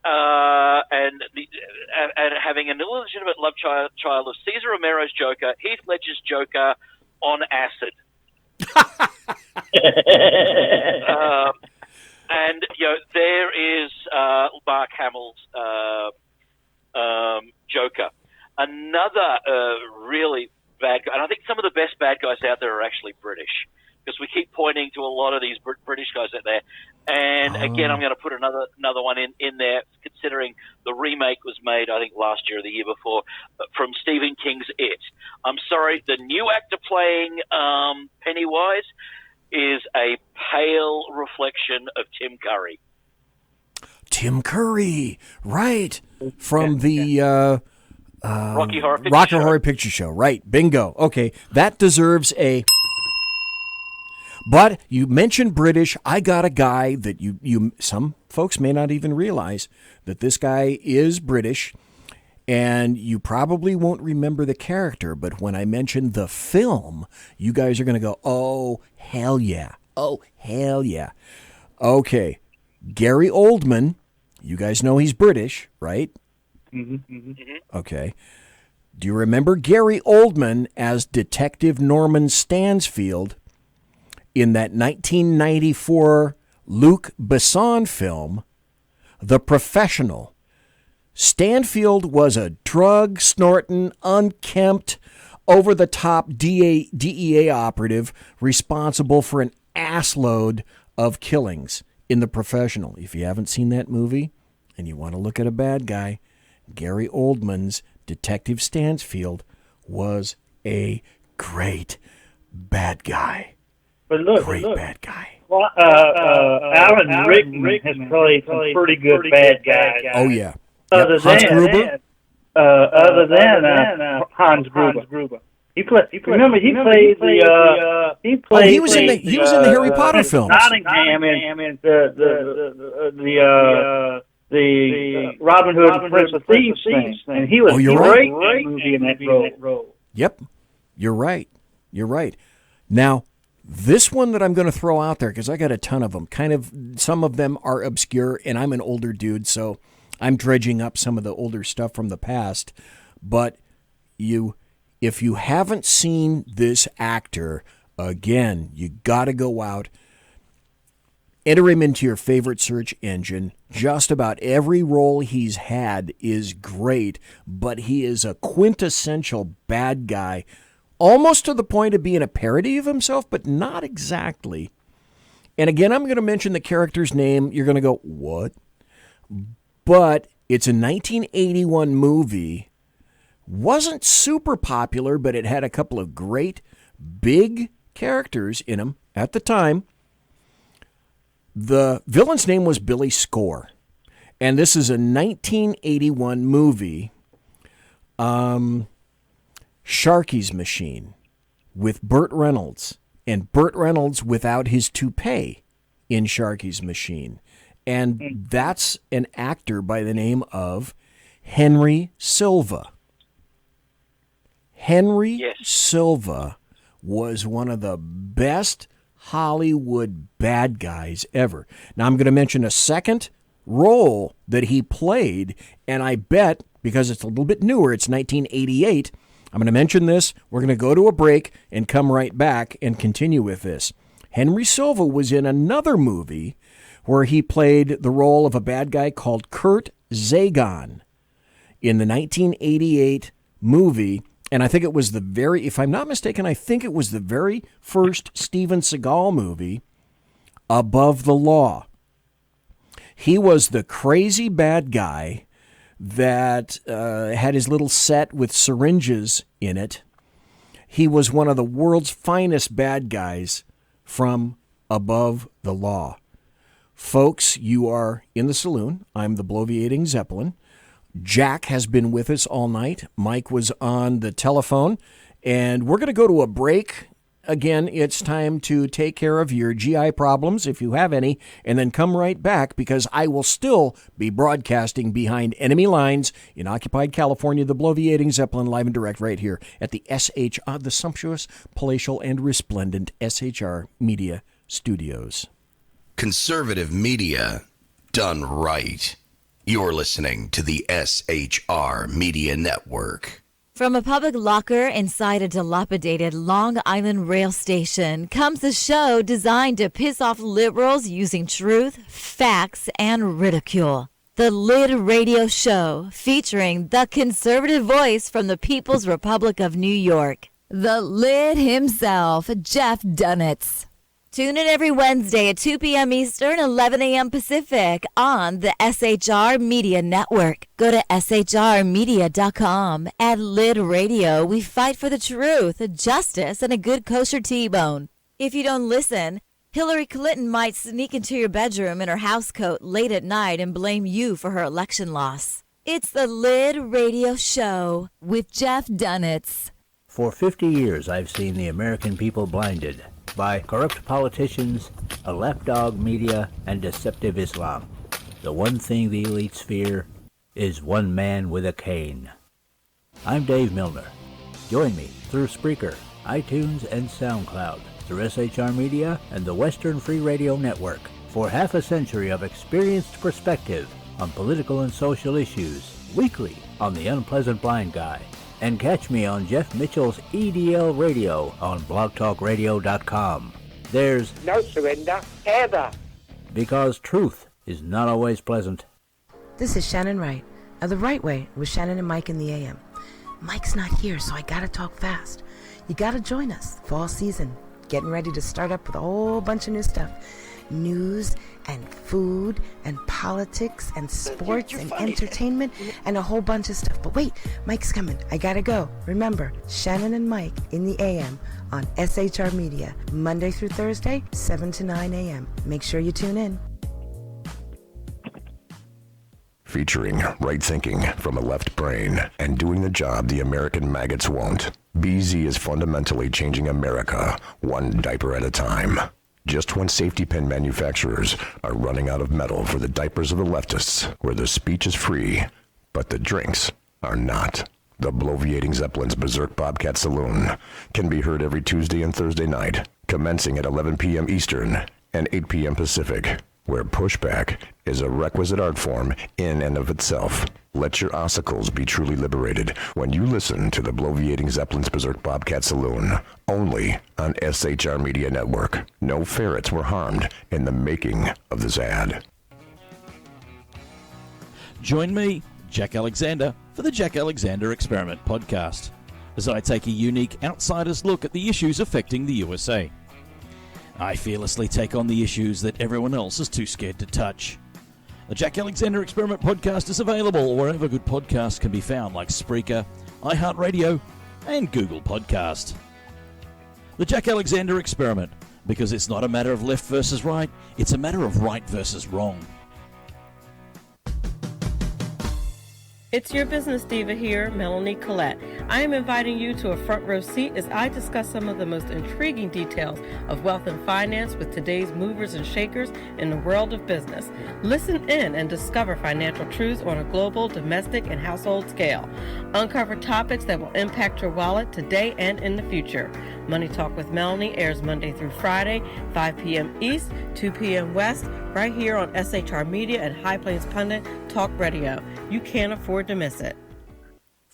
and having an illegitimate love child of Cesar Romero's Joker, Heath Ledger's Joker on acid. And there is Mark Hamill's Joker. Another really bad guy, and I think some of the best bad guys out there are actually British, because we keep pointing to a lot of these British guys out there. And again, I'm going to put another one in there, considering the remake was made, I think, last year or the year before, from Stephen King's It. I'm sorry, the new actor playing Pennywise is a pale reflection of Tim Curry. Tim Curry, right, from the Rocky Horror Picture Show, right? Bingo. Okay, that deserves a. But you mentioned British. I got a guy that you some folks may not even realize that this guy is British, and you probably won't remember the character. But when I mention the film, you guys are going to go, "Oh hell yeah! Oh hell yeah!" Okay, Gary Oldman. You guys know he's British, right? Okay. Do you remember Gary Oldman as Detective Norman Stansfield in that 1994 Luc Besson film, The Professional? Stanfield was a drug-snorting, unkempt, over-the-top DEA operative responsible for an assload of killings in The Professional. If you haven't seen that movie and you want to look at a bad guy, Gary Oldman's Detective Stansfield was a great bad guy. But look, bad guy. Well, Alan Rickman has played some pretty good bad guys. Oh yeah. Other Hans Gruber. Than Hans Gruber. He played the he was in the Harry Potter films. Nottingham and the Robin Hood and Prince of Thieves thing. And he was great movie in that role. Yep. You're right. Now, this one that I'm going to throw out there, because I got a ton of them, some of them are obscure, and I'm an older dude, so I'm dredging up some of the older stuff from the past. But if you haven't seen this actor, again, you got to go out, enter him into your favorite search engine. Just about every role he's had is great, but he is a quintessential bad guy, almost to the point of being a parody of himself, but not exactly. And again, I'm going to mention the character's name. You're going to go, what? But it's a 1981 movie. Wasn't super popular, but it had a couple of great big characters in them at the time. The villain's name was Billy Score, and this is a 1981 movie, Sharky's Machine, with Burt Reynolds, and Burt Reynolds without his toupee in Sharky's Machine. And that's an actor by the name of Henry Silva. Silva was one of the best Hollywood bad guys ever. Now, I'm going to mention a second role that he played, and I bet, because it's a little bit newer, it's 1988, I'm going to mention this. We're going to go to a break and come right back and continue with this. Henry Silva was in another movie where he played the role of a bad guy called Kurt Zagon in the 1988 movie. And I think it was if I'm not mistaken, I think it was the very first Steven Seagal movie, Above the Law. He was the crazy bad guy that had his little set with syringes in it. He was one of the world's finest bad guys from Above the Law. Folks, you are in the saloon. I'm the Bloviating Zeppelin. Jack has been with us all night. Mike was on the telephone, and we're going to go to a break. Again, it's time to take care of your GI problems, if you have any, and then come right back, because I will still be broadcasting behind enemy lines in occupied California, the Bloviating Zeppelin, live and direct right here at the SHR, the sumptuous, palatial, and resplendent SHR Media Studios. Conservative media done right. You're listening to the SHR Media Network. From a public locker inside a dilapidated Long Island rail station comes a show designed to piss off liberals using truth, facts, and ridicule. The Lid Radio Show, featuring the conservative voice from the People's Republic of New York, the Lid himself, Jeff Dunitz. Tune in every Wednesday at 2 p.m. Eastern, 11 a.m. Pacific on the SHR Media Network. Go to shrmedia.com. At Lid Radio, we fight for the truth, justice, and a good kosher T-bone. If you don't listen, Hillary Clinton might sneak into your bedroom in her housecoat late at night and blame you for her election loss. It's the Lid Radio Show with Jeff Dunitz. For 50 years, I've seen the American people blinded by corrupt politicians, a lapdog media, and deceptive Islam. The one thing the elites fear is one man with a cane. I'm Dave Milner. Join me through Spreaker, iTunes, and SoundCloud, through SHR Media and the Western Free Radio Network, for half a century of experienced perspective on political and social issues, weekly on The Unpleasant Blind Guy. And catch me on Jeff Mitchell's EDL Radio on blogtalkradio.com. There's no surrender, ever. Because truth is not always pleasant. This is Shannon Wright of The Right Way with Shannon and Mike in the AM. Mike's not here, so I gotta talk fast. You gotta join us. Fall season. Getting ready to start up with a whole bunch of new stuff. News and food and politics and sports and entertainment and a whole bunch of stuff. But wait, Mike's coming. I gotta go. Remember, Shannon and Mike in the AM on SHR Media, Monday through Thursday, 7 to 9 a.m. Make sure you tune in. Featuring right thinking from a left brain and doing the job the American maggots won't. BZ is fundamentally changing America, one diaper at a time. Just when safety pin manufacturers are running out of metal for the diapers of the leftists, where the speech is free, but the drinks are not. The Bloviating Zeppelin's Berserk Bobcat Saloon can be heard every Tuesday and Thursday night, commencing at 11 p.m. Eastern and 8 p.m. Pacific, where pushback is a requisite art form in and of itself. Let your ossicles be truly liberated when you listen to the Bloviating Zeppelin's Berserk Bobcat Saloon, only on SHR Media Network. No ferrets were harmed in the making of this ad. Join me, Jack Alexander, for the Jack Alexander Experiment podcast, as I take a unique outsider's look at the issues affecting the USA. I fearlessly take on the issues that everyone else is too scared to touch. The Jack Alexander Experiment podcast is available wherever good podcasts can be found, like Spreaker, iHeartRadio, and Google Podcast. The Jack Alexander Experiment, because it's not a matter of left versus right, it's a matter of right versus wrong. It's your business diva here, Melanie Collette. I am inviting you to a front row seat as I discuss some of the most intriguing details of wealth and finance with today's movers and shakers in the world of business. Listen in and discover financial truths on a global, domestic, and household scale. Uncover topics that will impact your wallet today and in the future. Money Talk with Melanie airs Monday through Friday, 5 p.m. East, 2 p.m. West, right here on SHR Media and High Plains Pundit Talk Radio. You can't afford to miss it.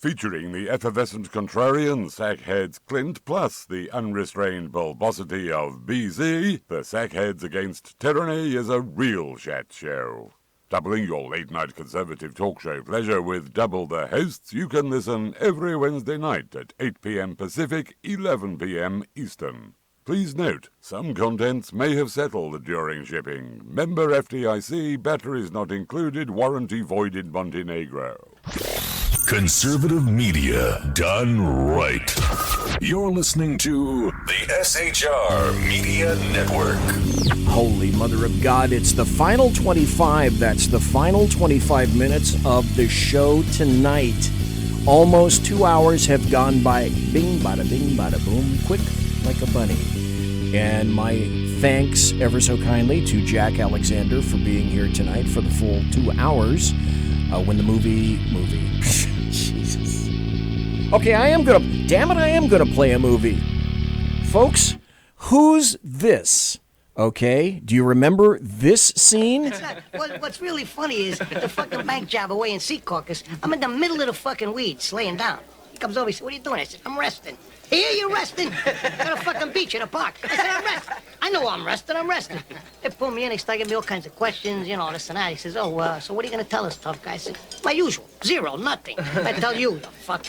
Featuring the effervescent contrarian sackheads Clint plus the unrestrained bulbosity of BZ, the Sackheads Against Tyranny is a real chat show. Doubling your late-night conservative talk show pleasure with double the hosts, you can listen every Wednesday night at 8 p.m. Pacific, 11 p.m. Eastern. Please note, some contents may have settled during shipping. Member FDIC, batteries not included, warranty void in Montenegro. Conservative media done right. You're listening to the SHR Media Network. Holy Mother of God, it's the final 25. That's the final 25 minutes of the show tonight. Almost 2 hours have gone by. Bing, bada bing, bada boom. Quick like a bunny. And my thanks ever so kindly to Jack Alexander for being here tonight for the full 2 hours when the movie. Jesus. Okay, I am gonna play a movie. Folks, who's this? Okay, do you remember this scene? What's really funny is the fucking bank job away in Sea Caucus. I'm in the middle of the fucking weeds, laying down. He comes over, he said, "What are you doing?" I said, "I'm resting." "Here, you're resting?" "Got a fucking beach in the park." I said, "I'm resting." "I know I'm resting. They pull me in, they start giving me all kinds of questions, this and that. He says, so what are you gonna tell us, tough guy?" I said, "My usual, zero, nothing." "I tell you, you fuck."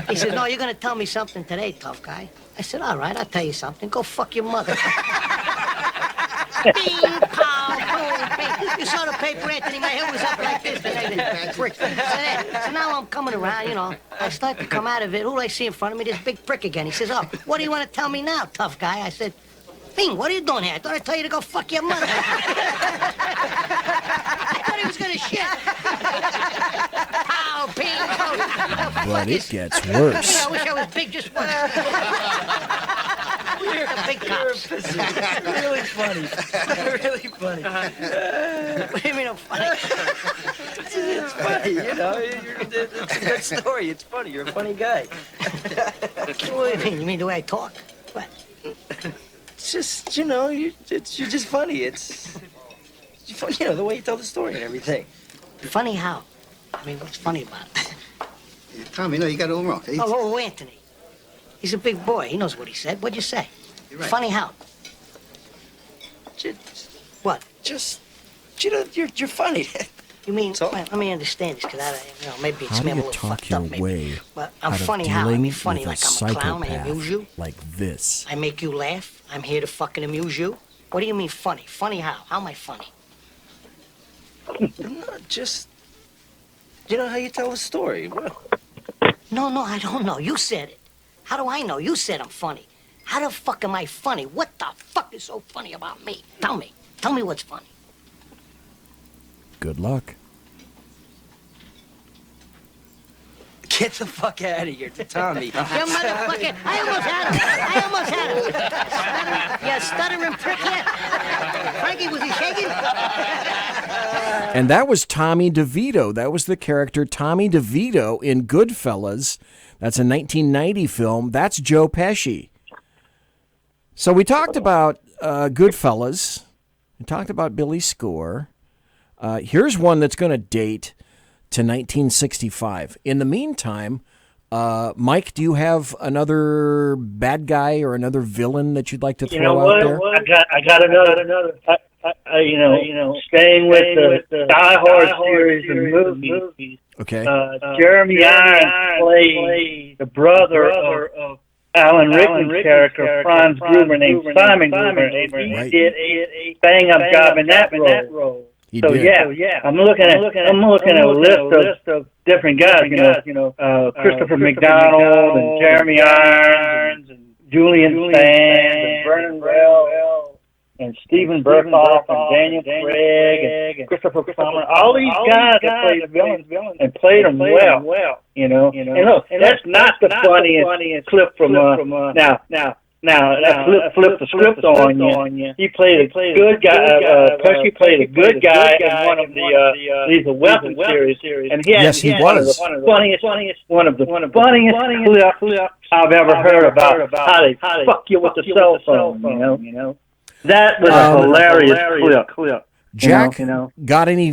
He says, "No, you're gonna tell me something today, tough guy." I said, "All right, I'll tell you something. Go fuck your mother." Bing, pow, boom, bing. You saw the paper, Anthony, my head was up like this. So now I'm coming around, I start to come out of it. Who do I see in front of me? This big prick again. He says, "What do you want to tell me now, tough guy?" I said, "Bing, what are you doing here? I thought I'd tell you to go fuck your mother." I thought he was going to shit. Pow, bing, pow. But it gets worse. I wish I was big just once. The big cops. Really funny. Really funny. What do you mean I'm funny? It's funny, it's a good story. It's funny. You're a funny guy. What do you mean? You mean the way I talk? What? It's just, you're just funny. It's funny, the way you tell the story and everything. Funny how? I mean, what's funny about it? Tommy, no, you got it all wrong. Oh, Anthony. He's a big boy. He knows what he said. What'd you say? You're right. Funny how? What? Just, you're funny. You mean, let me understand this, because maybe it's How do me a you little talk fucked your up, maybe. way But I'm out of funny how? I dealing mean, funny with like a I'm a clown, I amuse you? psychopath like this? I make you laugh? I'm here to fucking amuse you? What do you mean funny? Funny how? How am I funny? Just, how you tell a story. No, I don't know. You said it. How do I know? You said I'm funny. How the fuck am I funny? What the fuck is so funny about me? Tell me. Tell me what's funny. Good luck. Get the fuck out of here to Tommy. You motherfucker. I almost had him. You stuttering prick here. Frankie, was he shaking? And that was Tommy DeVito. That was the character Tommy DeVito in Goodfellas. That's a 1990 film. That's Joe Pesci. So we talked about Goodfellas. We talked about Billy Score. Here's one that's going to date to 1965. In the meantime, Mike, do you have another bad guy or another villain that you'd like to throw out there? I got another. Staying with the Die Hard series and movies. Okay. Jeremy Irons played the brother of Alan Rickman's character, Franz Gruber, named Simon Gruber. He did a bang-up job in that role. So yeah, I'm looking at a list of different guys. Christopher McDonald and Jeremy Irons and Julian Sands and Vernon Wells and Stephen Burkhoff and Daniel Craig and Christopher Plummer. All these guys that played villains and played them well. And look, that's not the funniest clip from Now, let's flip the script on you. He played a good guy. Pesci played a good guy in one of the Lethal Weapon series, and he was one of the funniest clips I've ever heard about how they fuck you with the cell phone. That was a hilarious clip. Jack, You know. got any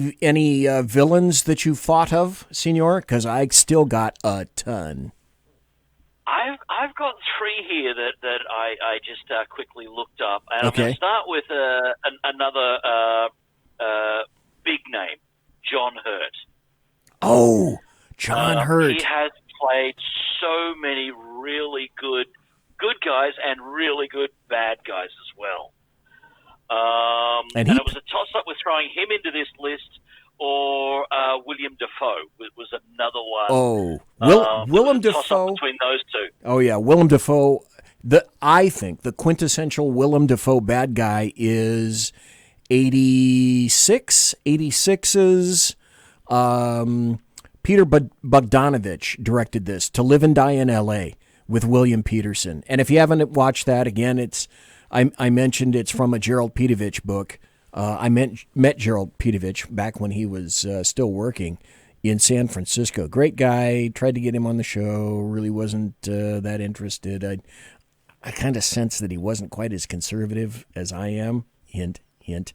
villains that you fought of, Senor? Because I still got a ton. I've got three here that I just quickly looked up, and I'm going Okay. to start with another big name, John Hurt. Oh, John Hurt. He has played so many really good guys and really good bad guys as well. And it was a toss-up with throwing him into this list or William Dafoe was another one. Oh, Willem Willem Dafoe. between those two. Oh yeah, Willem Dafoe. I think the quintessential Willem Dafoe bad guy is 86's. Peter Bogdanovich directed this, To Live and Die in L.A. with William Peterson. And if you haven't watched that, again, I mentioned it's from a Gerald Petovich book. I met Gerald Petovich back when he was still working in San Francisco. Great guy. Tried to get him on the show. Really wasn't that interested. I kind of sensed that he wasn't quite as conservative as I am. Hint, hint.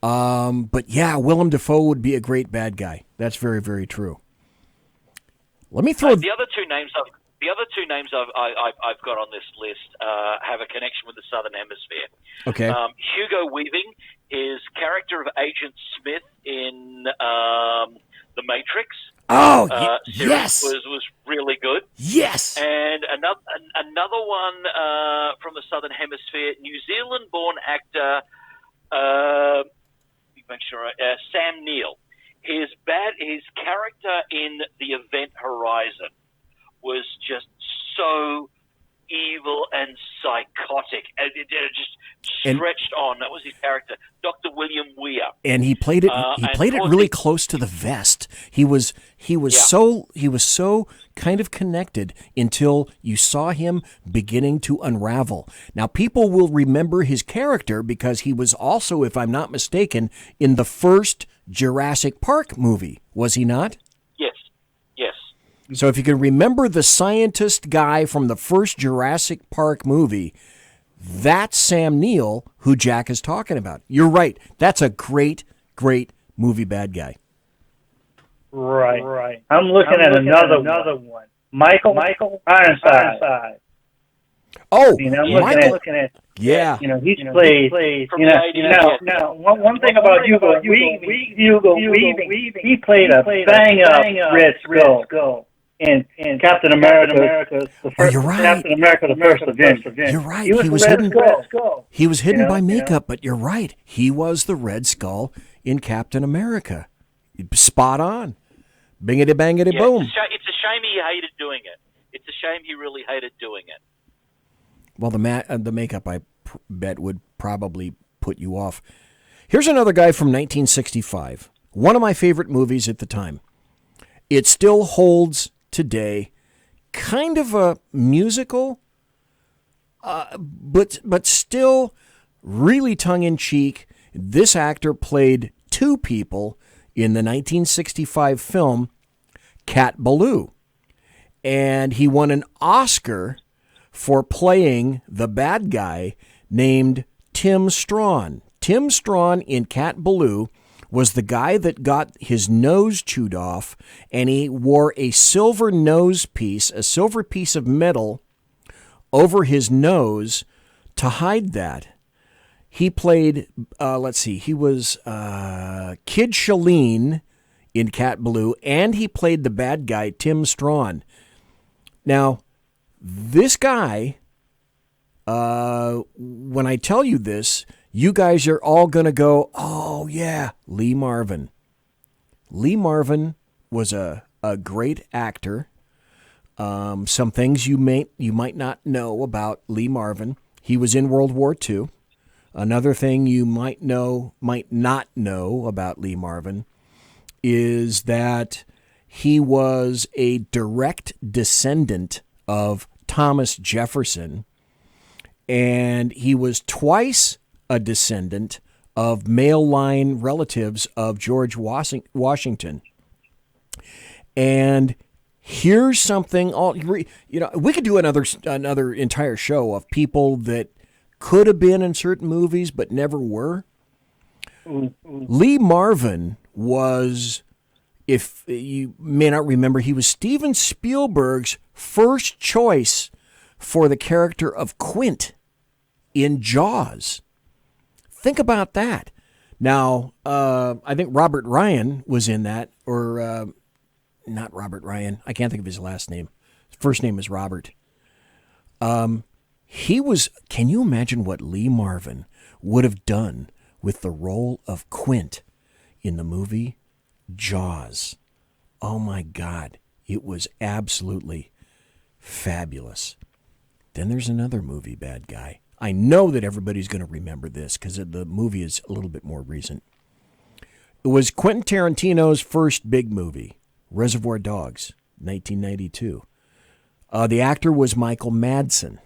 But yeah, Willem Dafoe would be a great bad guy. That's very, very true. Let me throw the other two names I've got on this list have a connection with the Southern Hemisphere. Okay. Hugo Weaving, his character of Agent Smith in The Matrix. Oh, series yes, was really good. Yes. And another one from the Southern Hemisphere, New Zealand-born actor. Make sure Sam Neill. His character in The Event Horizon was just so evil and psychotic, and it just stretched on. That was his character, Dr. William Weir, and he played it. He played it really close to the vest. He was so kind of connected until you saw him beginning to unravel. Now, people will remember his character because he was also, if I'm not mistaken, in the first Jurassic Park movie. Was he not? Yes. Yes. So if you can remember the scientist guy from the first Jurassic Park movie, that's Sam Neill, who Jack is talking about. You're right. That's a great, great movie bad guy. Right. I'm looking at another one. Michael Ironside. Oh, I'm looking at. Yeah. He's played. Now, one thing about Hugo Weaving, he played a bang-up Red Skull in Captain America. You're right. Captain America: The First Avenger. You're right. He was hidden. He was hidden by makeup, but you're right. He was the Red Skull in Captain America. Spot on. Bingity bangity boom. It's a shame he hated doing it. It's a shame he really hated doing it. Well, the makeup, I bet, would probably put you off. Here's another guy from 1965. One of my favorite movies at the time. It still holds today. Kind of a musical, but still really tongue-in-cheek. This actor played two people in the 1965 film Cat Ballou. And he won an Oscar for playing the bad guy named Tim Strawn. Tim Strawn in Cat Ballou was the guy that got his nose chewed off, and he wore a silver nose piece, a silver piece of metal over his nose to hide that. He played, he was Kid Shalene in Cat Ballou, and he played the bad guy, Tim Strawn. Now, this guy, when I tell you this, you guys are all going to go, oh, yeah, Lee Marvin. Lee Marvin was a great actor. Some things you might not know about Lee Marvin. He was in World War II. Another thing you might not know about Lee Marvin is that he was a direct descendant of Thomas Jefferson, and he was twice a descendant of male line relatives of George Washington. And here's something, we could do another entire show of people that could have been in certain movies but never were. Lee Marvin was, if you may not remember, he was Steven Spielberg's first choice for the character of Quint in Jaws. Think about that. Now, I think Robert Ryan was in that, or not Robert Ryan. I can't think of his last name. His first name is Robert. He was, can you imagine what Lee Marvin would have done with the role of Quint in the movie Jaws? Oh my God, it was absolutely fabulous. Then there's another movie bad guy. I know that everybody's going to remember this because the movie is a little bit more recent. It was Quentin Tarantino's first big movie, Reservoir Dogs, 1992. The actor was Michael Madsen.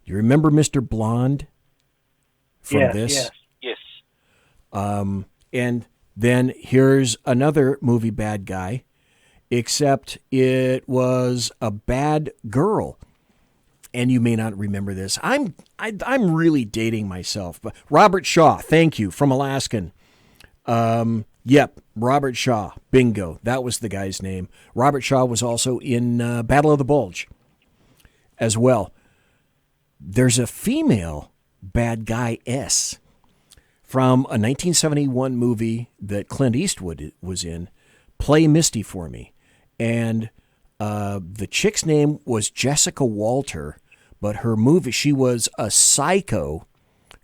Do you remember Mr. Blonde from this? Yes. And then here's another movie bad guy, except it was a bad girl. And you may not remember this. I'm really dating myself. But Robert Shaw, thank you, from Alaskan. Yep, Robert Shaw. Bingo. That was the guy's name. Robert Shaw was also in Battle of the Bulge as well. There's a female bad guy S from a 1971 movie that Clint Eastwood was in, Play Misty for Me. And the chick's name was Jessica Walter, but her movie, she was a psycho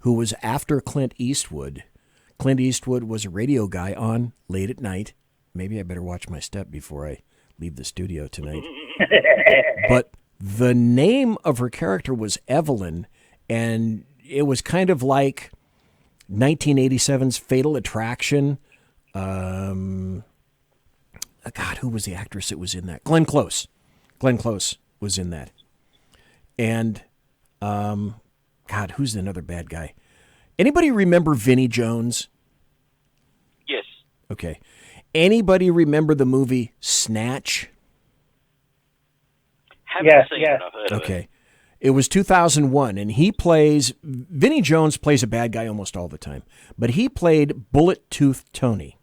who was after Clint Eastwood. Clint Eastwood was a radio guy on late at night. Maybe I better watch my step before I leave the studio tonight. But the name of her character was Evelyn, and it was kind of like 1987's Fatal Attraction. God, who was the actress that was in that? Glenn Close. Glenn Close was in that. And, God, who's another bad guy? Anybody remember Vinnie Jones? Yes. Okay. Anybody remember the movie Snatch? Haven't seen it. I've heard of it. Okay. It was 2001, and Vinnie Jones plays a bad guy almost all the time, but he played Bullet Tooth Tony.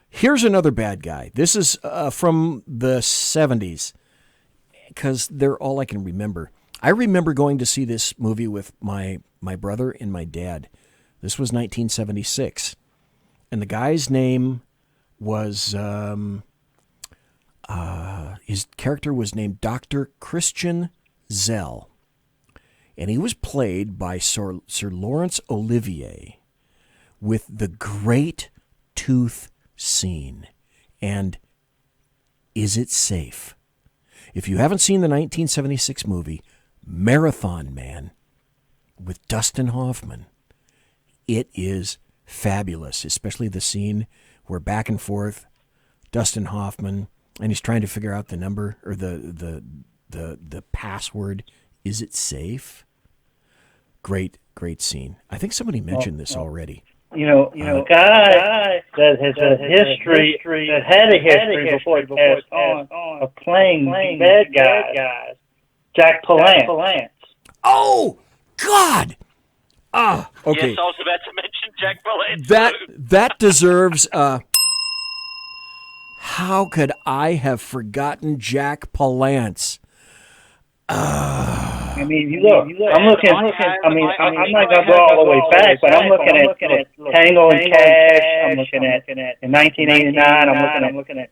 Here's another bad guy. This is from the 70s, because they're all I can remember. I remember going to see this movie with my brother and my dad. This was 1976. And the guy's name was, his character was named Dr. Christian Zell. And he was played by Sir Laurence Olivier with the great tooth scene. And is it safe? If you haven't seen the 1976 movie Marathon Man with Dustin Hoffman, it is fabulous, especially the scene where back and forth Dustin Hoffman, and he's trying to figure out the number or the password. Is it safe? Great scene. I think somebody mentioned this already. A guy that has a history, that had a history before he passed on, of playing bad guys, Jack Palance. Oh, God! Okay. Yes, I was about to mention Jack Palance. That deserves how could I have forgotten Jack Palance? I mean, look. I'm looking. I'm not going to go all the way back, but I'm looking at Tango and Cash. I'm looking at in 1989. I'm looking at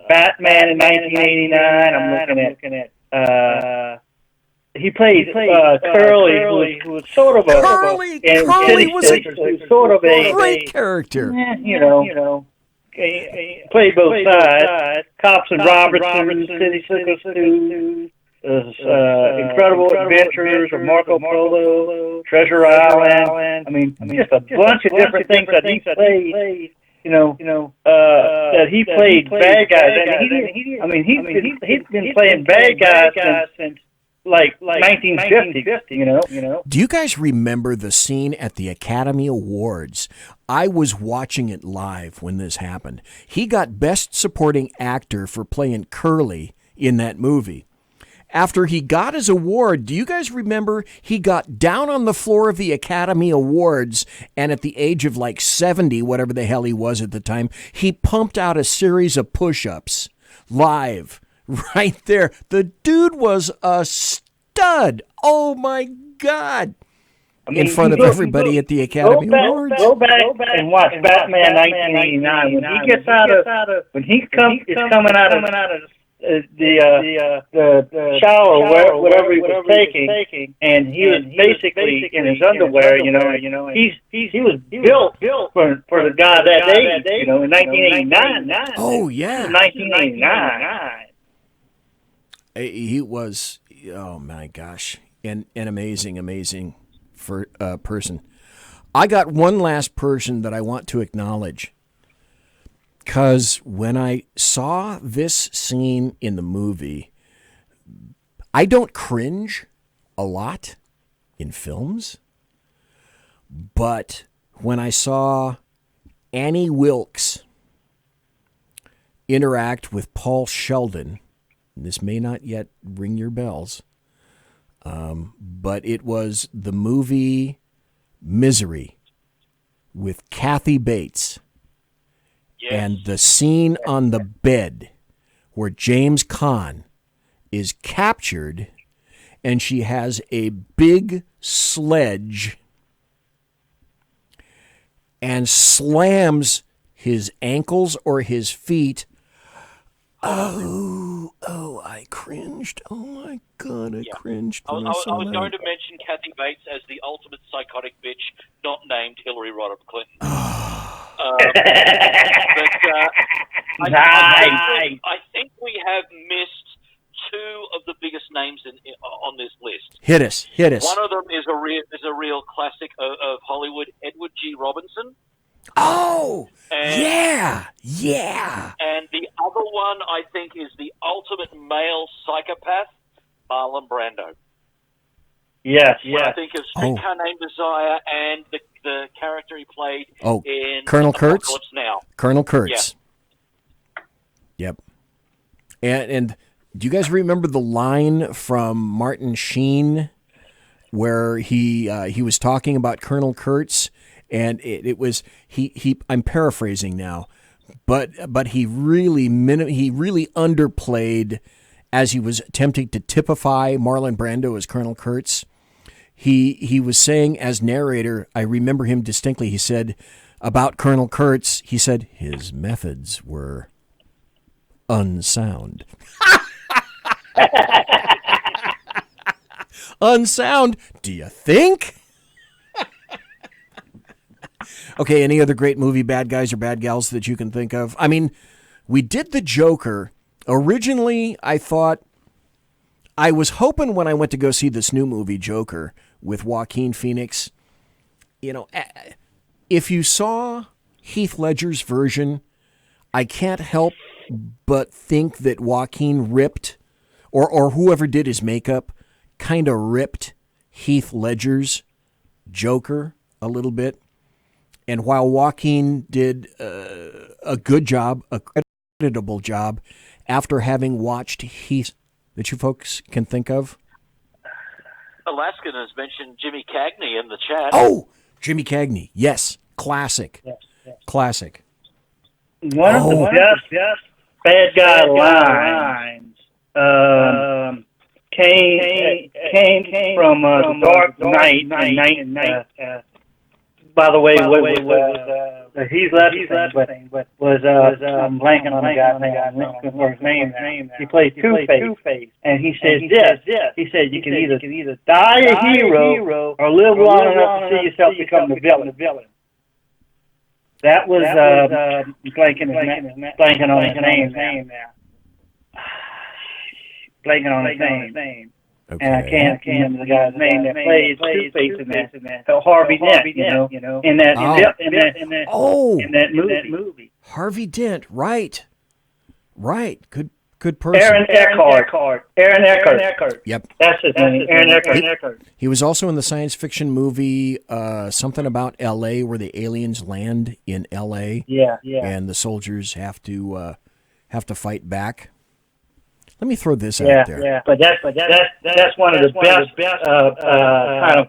Batman in 1989. I'm looking at. He played Curly, who was sort of a Curly was sort of a great character. Played both sides. Cops and Robertson, City Slickers, Incredible Adventures of Marco Polo, Treasure Island. I mean, just a bunch of different things that he played. That he played bad guys. He's been playing bad guys since like 1950. Do you guys remember the scene at the Academy Awards? I was watching it live when this happened. He got Best Supporting Actor for playing Curly in that movie. after he got his award, do you guys remember he got down on the floor of the Academy Awards, and at the age of like 70, whatever the hell he was at the time, he pumped out a series of push-ups live right there. The dude was a stud. Oh my God. In front of everybody at the Academy Awards. Go back and watch Batman 1989. When he gets out of, when he is coming out of the shower, whatever he was taking, and he was basically in his underwear. You know, he was built for the guy that age. You know, in 1989. Oh yeah, 1989. He was. Oh my gosh, an amazing person. I got one last person that I want to acknowledge, because when I saw this scene in the movie, I don't cringe a lot in films, but when I saw Annie Wilkes interact with Paul Sheldon, this may not yet ring your bells, but it was the movie Misery with Kathy Bates. Yes. And the scene on the bed where James Caan is captured and she has a big sledge and slams his ankles or his feet. Oh, I cringed. Oh, my God, I cringed. I was going to mention Kathy Bates as the ultimate psychotic bitch, not named Hillary Rodham Clinton. I think we have missed two of the biggest names on this list. Hit us. One of them is a real classic of Hollywood, Edward G. Robinson. Oh, and, yeah. And the other one, I think, is the ultimate male psychopath, Marlon Brando. Yes. When I think of Streetcar Named Desire and the character he played in Colonel Kurtz? Now. Colonel Kurtz. Yeah. Yep. And do you guys remember the line from Martin Sheen where he was talking about Colonel Kurtz? And it was I'm paraphrasing now, but he really underplayed as he was attempting to typify Marlon Brando as Colonel Kurtz. He was saying as narrator, I remember him distinctly. He said about Colonel Kurtz, he said his methods were unsound. Unsound? Do you think? Okay, any other great movie bad guys or bad gals that you can think of? I mean, we did The Joker. Originally, I was hoping when I went to go see this new movie, Joker, with Joaquin Phoenix, you know, if you saw Heath Ledger's version, I can't help but think that Joaquin ripped, or whoever did his makeup, kind of ripped Heath Ledger's Joker a little bit. And while Joaquin did a good job, a creditable job, after having watched Heath, that you folks can think of? Alaskan has mentioned Jimmy Cagney in the chat. Oh, Jimmy Cagney. Yes. Classic. Yes. Classic. One of the best bad guy lines came from The Dark Knight. By the way, Heath Ledger thing, but was I'm blanking on the guy's name. He played Two-Face, and he said this. He said you can either die a hero or live long enough to see yourself become the villain. That was blanking on his name now. Blanking on his name. Okay. And I can't remember the guy's name that plays Two-Face in that. Harvey Dent, you know, in that movie. Harvey Dent, right. Good person. Aaron Eckhart. Yep. That's his name. Aaron Eckhart. He was also in the science fiction movie something about L.A. where the aliens land in L.A. Yeah. And the soldiers have to fight back. Let me throw this Yeah, out there. yeah. But that's one of the best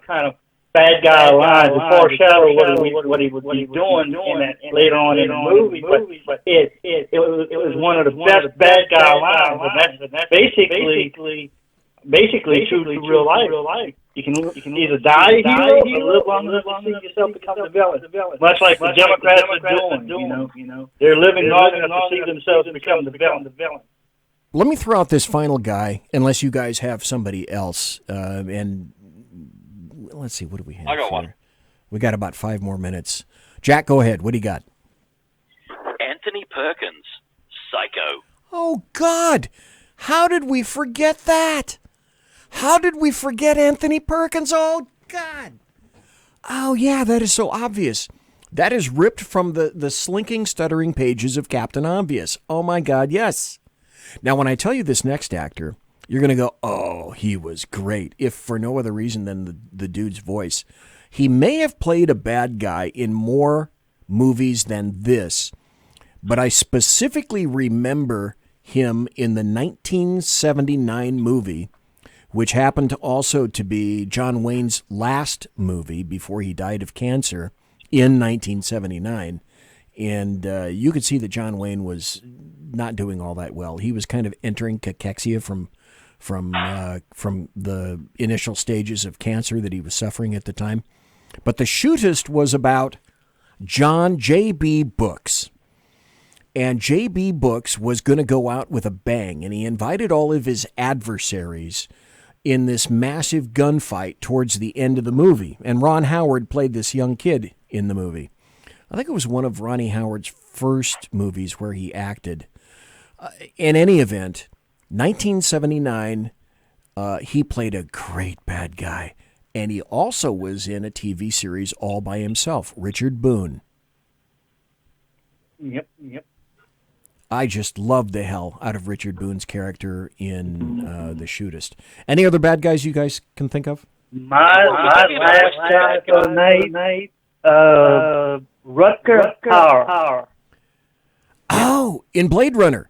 kind of bad guy lines to foreshadow what he would be doing in that later on in the movie. But it was one of the best bad guy lines, and that's basically true to real life. You can either die a hero or live long enough to see yourself become the villain. Much like the Democrats are doing, you know. They're living long enough to see themselves become the villain. Let me throw out this final guy, unless you guys have somebody else. And let's see, what do we have? I got here? one. We got about 5 more minutes. Jack, go ahead. What do you got? Anthony Perkins, Psycho. Oh, God. How did we forget that? How did we forget Anthony Perkins? Oh, God. Oh, yeah, that is so obvious. That is ripped from the slinking, stuttering pages of Captain Obvious. Oh, my God, yes. Now, when I tell you this next actor, you're going to go, oh, he was great, if for no other reason than the dude's voice. He may have played a bad guy in more movies than this, but I specifically remember him in the 1979 movie, which happened to also to be John Wayne's last movie before he died of cancer in 1979. And you could see that John Wayne was not doing all that well. He was kind of entering cachexia from the initial stages of cancer that he was suffering at the time. But The Shootist was about John J.B. Brooks. And J.B. Brooks was going to go out with a bang, and he invited all of his adversaries in this massive gunfight towards the end of the movie. And Ron Howard played this young kid in the movie. I think it was one of Ronnie Howard's first movies where he acted. In any event, 1979, he played a great bad guy. And he also was in a TV series all by himself, Richard Boone. Yep. I just loved the hell out of Richard Boone's character in The Shootist. Any other bad guys you guys can think of? My last guy for the night, Rutger Hauer. Oh, in Blade Runner.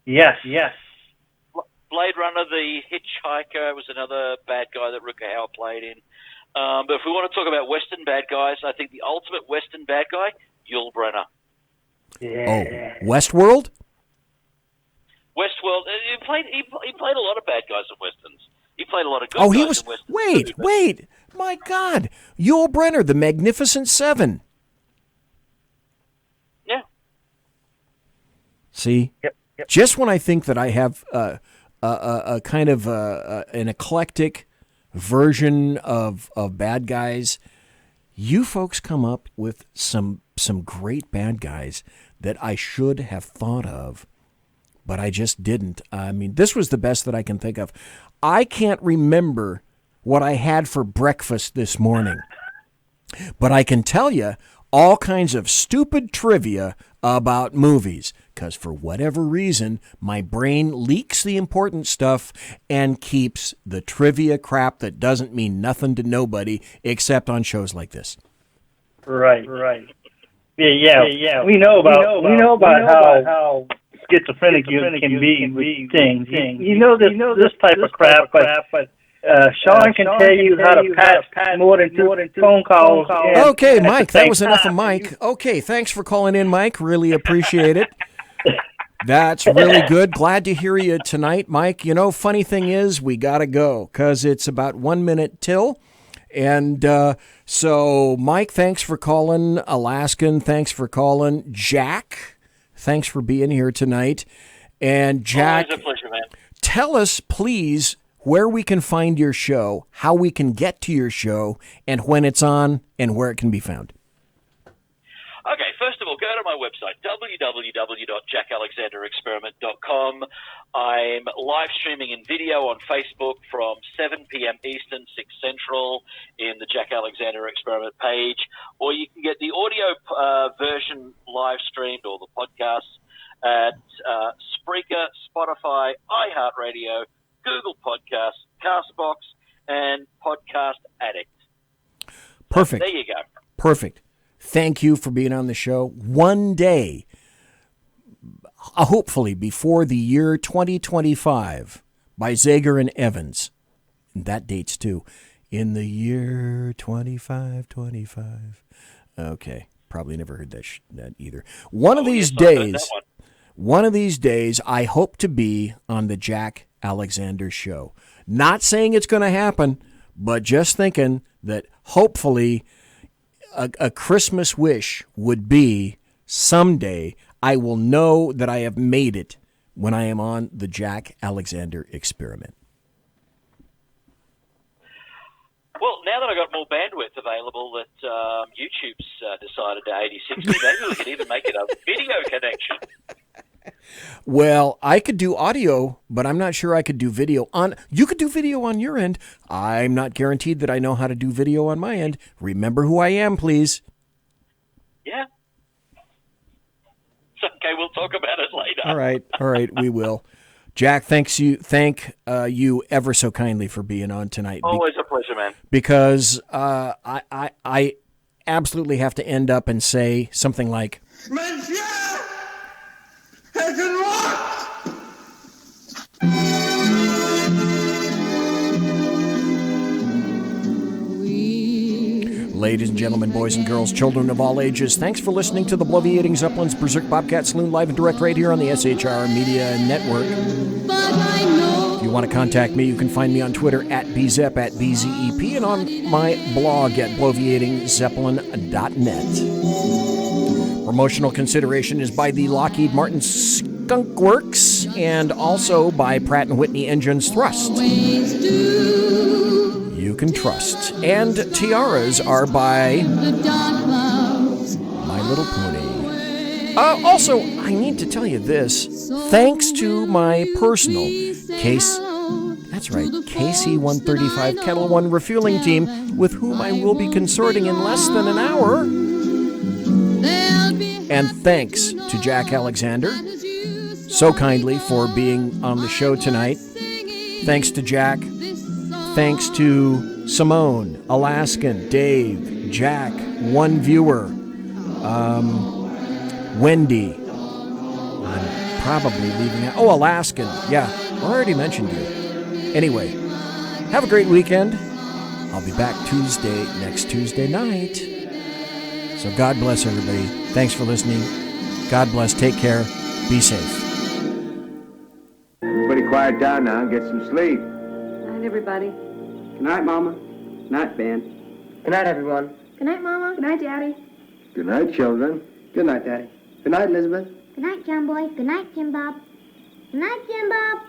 Yes. Blade Runner, the Hitchhiker, was another bad guy that Rutger Hauer played in. But if we want to talk about Western bad guys, I think the ultimate Western bad guy, Yul Brynner. Yeah. Oh, Westworld? Westworld. He played a lot of bad guys in Westerns. He played a lot of good Oh, guys he was. in Westerns. Wait. My God. Yul Brynner, the Magnificent Seven. Yeah. See? Yep. Just when I think that I have a kind of an eclectic version of bad guys, you folks come up with some great bad guys that I should have thought of, but I just didn't. I mean, this was the best that I can think of. I can't remember what I had for breakfast this morning, but I can tell you all kinds of stupid trivia about movies, because for whatever reason, my brain leaks the important stuff and keeps the trivia crap that doesn't mean nothing to nobody except on shows like this. Right. Yeah. We know about how schizophrenic you can be with things. You know this type of crap, but Sean can tell you how to pass more than two phone calls. Okay, Mike, that was enough of Mike. Okay, thanks for calling in, Mike. Really appreciate it. That's really good. Glad to hear you tonight, Mike. You know, funny thing is, we got to go because it's about 1 minute till. And so, Mike, thanks for calling. Alaskan, thanks for calling. Jack, thanks for being here tonight. And Jack, always a pleasure, man. Tell us, please, where we can find your show, how we can get to your show, and when it's on, and where it can be found. Okay, first of all, go to my website, www.jackalexanderexperiment.com. I'm live streaming in video on Facebook from 7 p.m. Eastern, 6 Central in the Jack Alexander Experiment page, or you can get the audio version live streamed or the podcast at Spreaker, Spotify, iHeartRadio, Google Podcasts, Castbox, and Podcast Addict. Perfect. There you go. Perfect. Thank you for being on the show. One day, hopefully before the year 2025 by Zager and Evans. And that dates too. In the year 2525. Okay, probably never heard that either. One of these days, I hope to be on the Jack Alexander Show. Not saying it's going to happen, but just thinking that hopefully a Christmas wish would be someday I will know that I have made it when I am on the Jack Alexander Experiment. Well, now that I got more bandwidth available that YouTube's decided to 80/60, maybe we could even make it a video connection. Well, I could do audio, but I'm not sure I could do video on. You could do video on your end. I'm not guaranteed that I know how to do video on my end. Remember who I am, please. Yeah. It's okay, we'll talk about it later. All right, we will. Jack, thank you ever so kindly for being on tonight. Always a pleasure, man. Because I absolutely have to end up and say something like, Monsieur has unlocked! Ladies and gentlemen, boys and girls, children of all ages, thanks for listening to the Bloviating Zeppelin's Berserk Bobcat Saloon live and direct right here on the SHR Media Network. If you want to contact me, you can find me on Twitter at BZEP, at BZEP, and on my blog at bloviatingzeppelin.net. Promotional consideration is by the Lockheed Martin Skunk Works and also by Pratt & Whitney Engines Thrust. You can trust. And tiaras are by My Little Pony. Also, I need to tell you this. Thanks to my personal KC-135 Kettle One refueling team, with whom I will be consorting in less than an hour. And thanks to Jack Alexander, so kindly for being on the show tonight. Thanks to Jack. Thanks to Simone, Alaskan, Dave, Jack, one viewer, Wendy. I'm probably leaving out. Oh, Alaskan. Yeah, I already mentioned you. Anyway, have a great weekend. I'll be back next Tuesday night. So God bless everybody. Thanks for listening. God bless. Take care. Be safe. Everybody quiet down now and get some sleep. Night, everybody. Good night, Mama. Good night, Ben. Good night, everyone. Good night, Mama. Good night, Daddy. Good night, children. Good night, Daddy. Good night, Elizabeth. Good night, John Boy. Good night, Jim Bob. Good night, Jim Bob.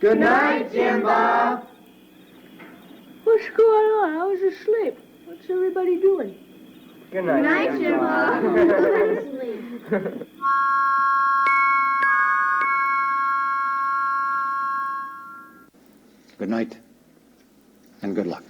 Good night, Jim Bob. What's going on? I was asleep. What's everybody doing? Good night. Good night, Jim Bob. Good night, and good luck.